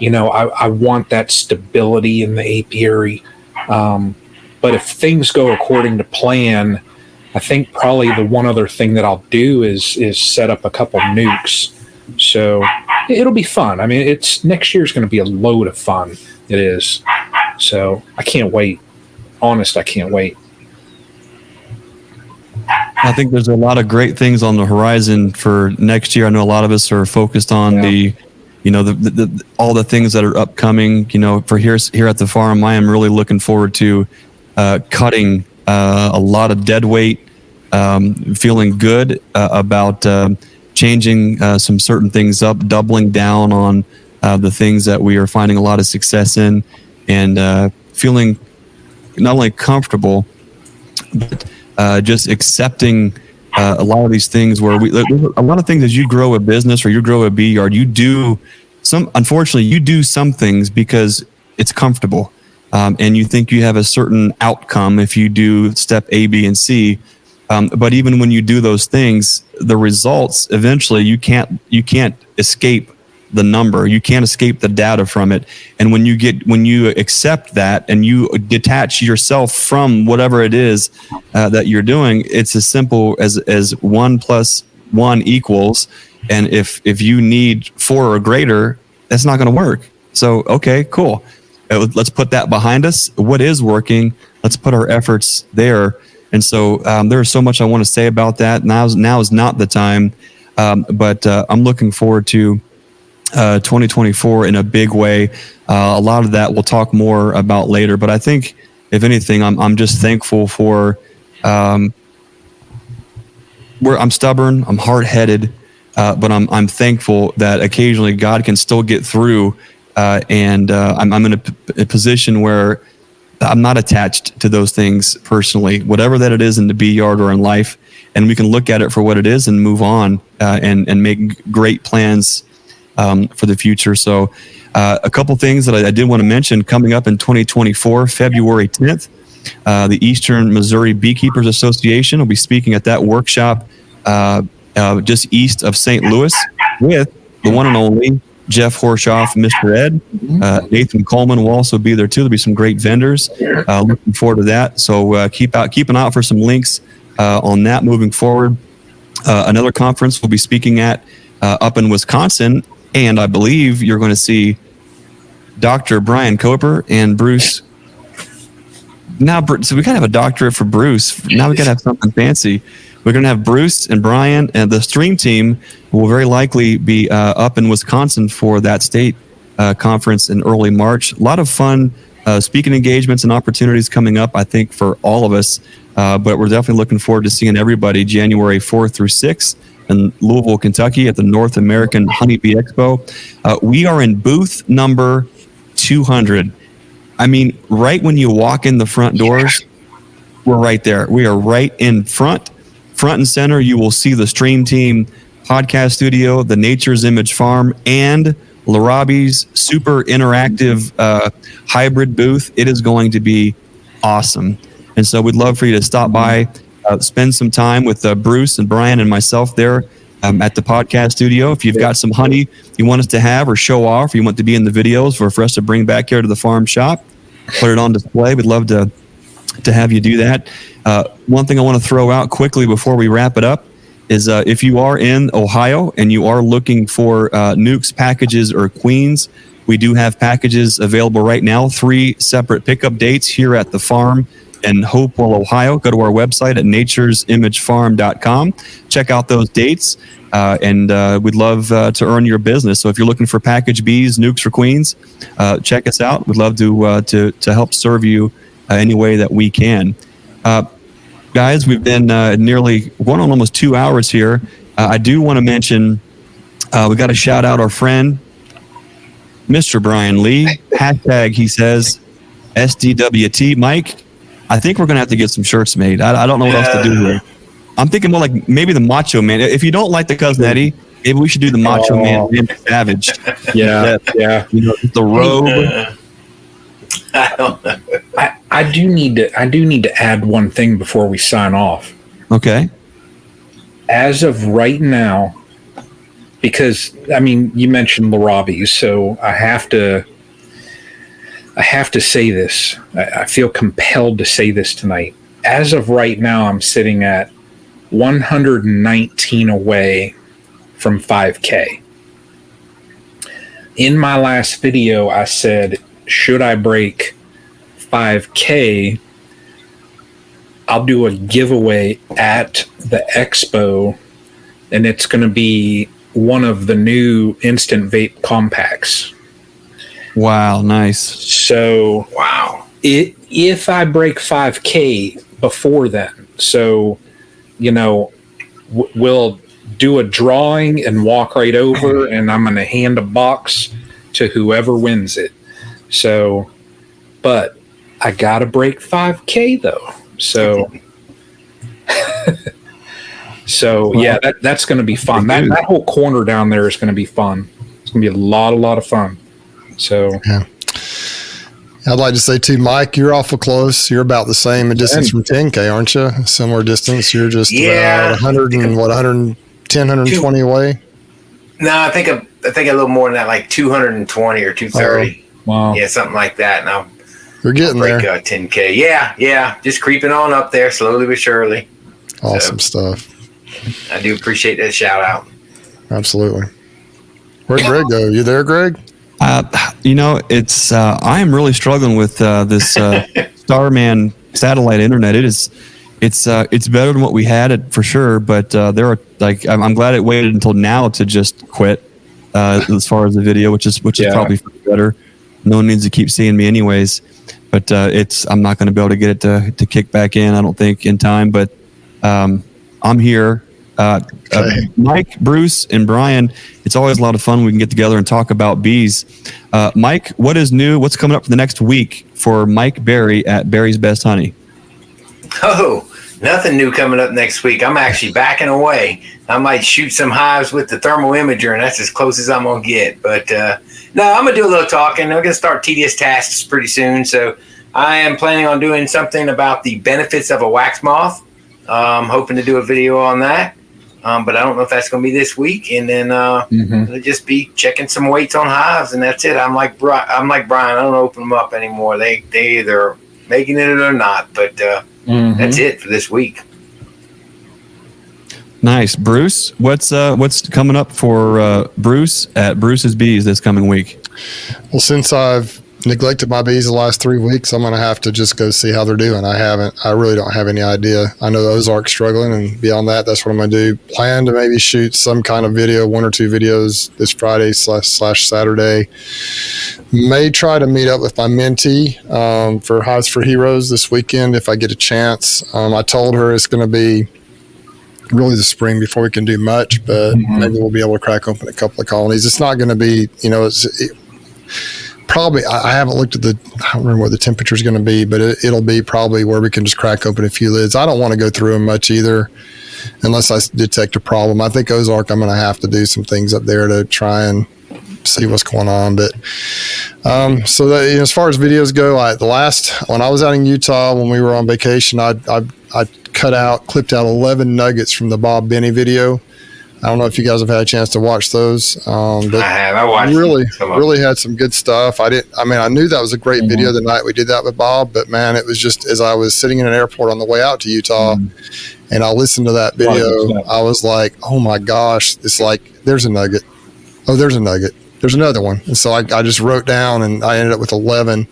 I want that stability in the apiary. But if things go according to plan, I think probably the one other thing that I'll do is set up a couple nukes. So it'll be fun. I mean, next year's going to be a load of fun. It is. So I can't wait. Honest, I can't wait. I think there's a lot of great things on the horizon for next year. I know a lot of us are focused on the all the things that are upcoming. For here at the farm, I am really looking forward to cutting a lot of dead weight, feeling good about changing some certain things up, doubling down on the things that we are finding a lot of success in, and feeling not only comfortable, but just accepting a lot of these things where a lot of things as you grow a business or you grow a bee yard, unfortunately you do some things because it's comfortable. And you think you have a certain outcome if you do step A, B, and C. But even when you do those things, the results eventually you can't escape the number. You can't escape the data from it. And when you accept that and you detach yourself from whatever it is that you're doing, it's as simple as 1 + 1 equals. And if you need 4 or greater, that's not going to work. So, okay, cool. Let's put that behind us. What is working? Let's put our efforts there. And so there's so much I want to say about that. Now is not the time, but I'm looking forward to 2024 in a big way. A lot of that we'll talk more about later. But I think, if anything, I'm just thankful for where I'm stubborn, I'm hard-headed, but I'm thankful that occasionally God can still get through. And I'm in a position where I'm not attached to those things personally, whatever that it is in the bee yard or in life, and we can look at it for what it is and move on and make great plans for the future. So a couple things that I did want to mention coming up in 2024, February 10th, the Eastern Missouri Beekeepers Association will be speaking at that workshop just east of St. Louis with the one and only Jeff Horshoff, Mr. Ed. Nathan Coleman will also be there too. There'll be some great vendors. Looking forward to that. So keep an eye out for some links on that moving forward. Another conference we'll be speaking at up in Wisconsin, and I believe you're going to see Dr. Brian Coper and Bruce. Now, so we gotta have a doctorate for Bruce. Now we gotta have something fancy. We're going to have Bruce and Brian, and the stream team will very likely be up in Wisconsin for that state conference in early March. A lot of fun speaking engagements and opportunities coming up, I think, for all of us. But we're definitely looking forward to seeing everybody January 4th through 6th in Louisville, Kentucky at the North American Honeybee Expo. We are in booth number 200. I mean, right when you walk in the front doors, we're right there. We are right in front and center. You will see the Stream Team podcast studio, the Nature's Image Farm, and Larabi's super interactive hybrid booth. It is going to be awesome. And so we'd love for you to stop by, spend some time with Bruce and Brian and myself there at the podcast studio. If you've got some honey you want us to have or show off, or you want to be in the videos for us to bring back here to the farm shop, put it on display. We'd love to have you do that. One thing I want to throw out quickly before we wrap it up is if you are in Ohio and you are looking for Nukes packages or Queens, we do have packages available right now, 3 separate pickup dates here at the farm in Hopewell, Ohio. Go to our website at naturesimagefarm.com. Check out those dates, and we'd love to earn your business. So if you're looking for package Bs, Nukes for Queens, check us out. We'd love to help serve you any way that we can. Guys, we've been nearly going on almost 2 hours here. I do want to mention we got to shout out our friend, Mr. Brian Lee. Hashtag, he says, SDWT. Mike, I think we're going to have to get some shirts made. I don't know what else to do here. I'm thinking more like maybe the Macho Man. If you don't like the Cousin Eddie, maybe we should do the Macho Man Savage. Yeah. You know, the robe. I don't know. I do need to add one thing before we sign off. Okay. As of right now, because I mean, you mentioned Larabi, so I have to say this. I feel compelled to say this tonight. As of right now, I'm sitting at 119 away from 5K. In my last video, I said, should I break 5K, I'll do a giveaway at the expo, and it's going to be one of the new Instant Vape compacts. Wow, nice. So, Wow. If I break 5K before then, so, you know, we'll do a drawing and walk right over, and I'm going to hand a box to whoever wins it. So, but I got to break 5K though. So, yeah, that's going to be fun. That whole corner down there is going to be fun. It's going to be a lot of fun. So, yeah. I'd like to say too, Mike, you're awful close. You're about the same distance from 10K, aren't you? A similar distance. You're just about 110, 120 away. No, I think a little more than that, like 220 or 230. wow. Yeah, something like that. Now You're getting break there. 10K. Yeah, just creeping on up there slowly but surely. Awesome stuff. I do appreciate that shout out. Absolutely. Where'd Greg go? You there, Greg? You know, it's I am really struggling with this Starman satellite internet. It's better than what we had it for sure, but there are I'm glad it waited until now to just quit as far as the video, which is probably better. No one needs to keep seeing me anyways, but I'm not going to be able to get it to kick back in, I don't think, in time. But I'm here. Mike, Bruce, and Brian, it's always a lot of fun when we can get together and talk about bees. Mike, what is new? What's coming up for the next week for Mike Berry at Berry's Best Honey? Oh, nothing new coming up next week. I'm actually backing away. I might shoot some hives with the thermal imager, and that's as close as I'm going to get. But no, I'm going to do a little talking. I'm going to start tedious tasks pretty soon. So I am planning on doing something about the benefits of a wax moth. I'm hoping to do a video on that. But I don't know if that's going to be this week. And then it'll just be checking some weights on hives, and that's it. I'm like Brian. I don't open them up anymore. They either making it or not. But that's it for this week. Nice, Bruce. What's coming up for Bruce at Bruce's Bees this coming week? Well, since I've neglected my bees the last 3 weeks, I'm going to have to just go see how they're doing. I really don't have any idea. I know the Ozark's struggling, and beyond that, that's what I'm going to do. Plan to maybe shoot some kind of video, 1 or 2 videos this Friday / Saturday. May try to meet up with my mentee for Hives for Heroes this weekend if I get a chance. I told her it's going to be really the spring before we can do much, but maybe we'll be able to crack open a couple of colonies. It's not going to be, probably, I haven't looked at I don't remember what the temperature is going to be, but it'll be probably where we can just crack open a few lids. I don't want to go through them much either, unless I detect a problem. I think Ozark, I'm going to have to do some things up there to try and see what's going on. But so that, as far as videos go, when I was out in Utah when we were on vacation, I clipped out 11 nuggets from the Bob Benny video. I don't know if you guys have had a chance to watch those. But I have. I watched. Really had some good stuff. I knew that was a great video the night we did that with Bob, but man, it was just as I was sitting in an airport on the way out to Utah, and I listened to that video, I was like, oh my gosh, it's like there's a nugget. Oh, there's a nugget. There's another one. And so I just wrote down, and I ended up with 11.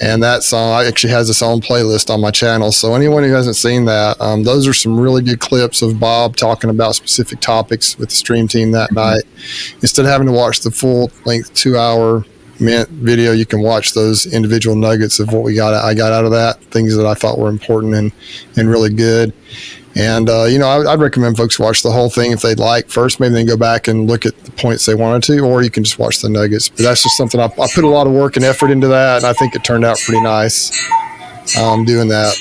And that song actually has its own playlist on my channel. So anyone who hasn't seen that, those are some really good clips of Bob talking about specific topics with the stream team that night. Instead of having to watch the full length 2-hour video, you can watch those individual nuggets of what I got out of that, things that I thought were important and really good. And, I'd recommend folks watch the whole thing if they'd like. First, maybe then go back and look at the points they wanted to, or you can just watch the nuggets. But that's just something I put a lot of work and effort into that, and I think it turned out pretty nice doing that.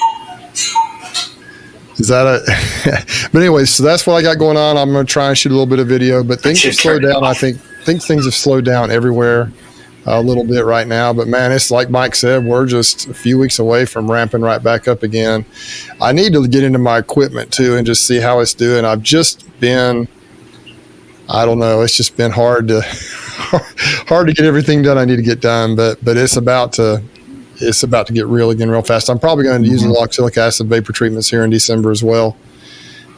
Is that but anyway, so that's what I got going on. I'm going to try and shoot a little bit of video, but things have slowed down. I think things have slowed down everywhere a little bit right now, but man, it's like Mike said, we're just a few weeks away from ramping right back up again. I need to get into my equipment too and just see how it's doing. I've just been, I don't know, it's just been hard to get everything done I need to get done, but it's about to get real again real fast. I'm probably going to use the oxalic acid vapor treatments here in December as well,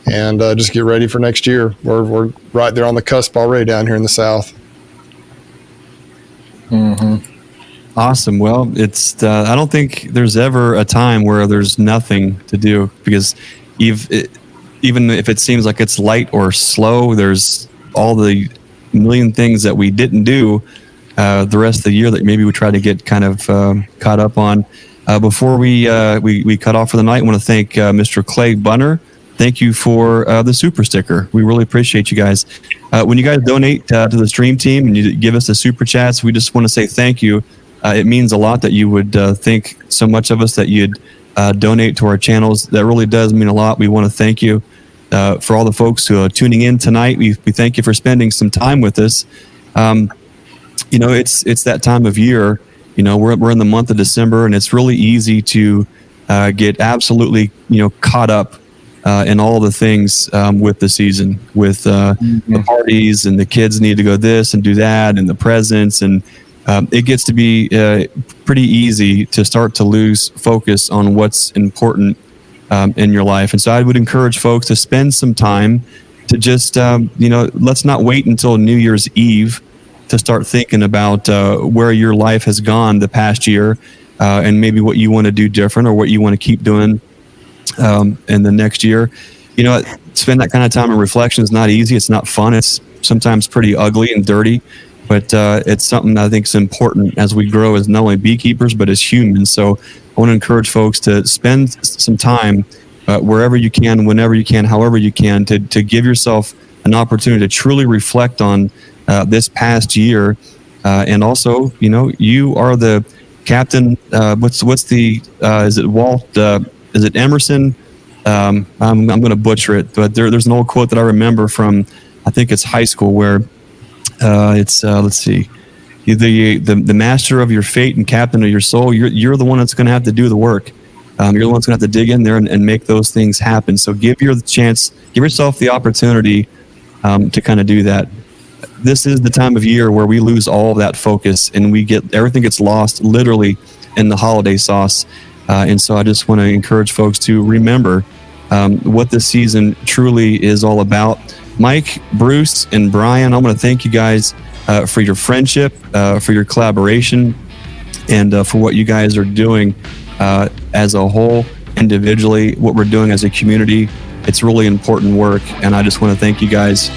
and just get ready for next year. We're right there on the cusp already down here in the South. Awesome. Well, it's I don't think there's ever a time where there's nothing to do, because even if it seems like it's light or slow, there's all the million things that we didn't do the rest of the year that maybe we try to get kind of caught up on. Before we cut off for the night, I want to thank Mr. Clay Bunner. Thank you for the super sticker. We really appreciate you guys. When you guys donate to the stream team and you give us the super chats, we just want to say thank you. It means a lot that you would think so much of us, that you'd donate to our channels. That really does mean a lot. We want to thank you for all the folks who are tuning in tonight. We thank you for spending some time with us. It's that time of year. We're in the month of December, and it's really easy to get absolutely caught up and all the things with the season, with the parties, and the kids need to go this and do that, and the presents, and it gets to be pretty easy to start to lose focus on what's important in your life. And so I would encourage folks to spend some time to just, let's not wait until New Year's Eve to start thinking about where your life has gone the past year, and maybe what you want to do different, or what you want to keep doing in the next year. Spend that kind of time in reflection is not easy. It's not fun. It's sometimes pretty ugly and dirty, but it's something that I think is important as we grow as not only beekeepers, but as humans. So I want to encourage folks to spend some time wherever you can, whenever you can, however you can, to give yourself an opportunity to truly reflect on this past year. And also, you are the captain. What's the, is it Walt, is it Emerson? I'm going to butcher it, but there's an old quote that I remember from, I think it's high school, where it's let's see, the master of your fate and captain of your soul. You're the one that's going to have to do the work. You're the one that's going to have to dig in there and make those things happen. So give yourself the opportunity to kind of do that. This is the time of year where we lose all of that focus, and everything gets lost literally in the holiday sauce. And so I just want to encourage folks to remember what this season truly is all about. Mike, Bruce, and Brian, I want to thank you guys for your friendship, for your collaboration, and for what you guys are doing as a whole, individually, what we're doing as a community. It's really important work, and I just want to thank you guys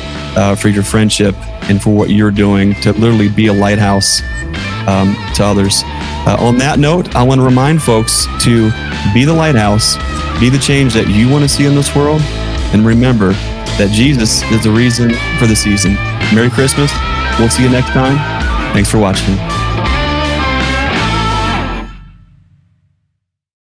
for your friendship and for what you're doing to literally be a lighthouse to others. On that note, I want to remind folks to be the lighthouse, be the change that you want to see in this world, and remember that Jesus is the reason for the season. Merry Christmas. We'll see you next time. Thanks for watching.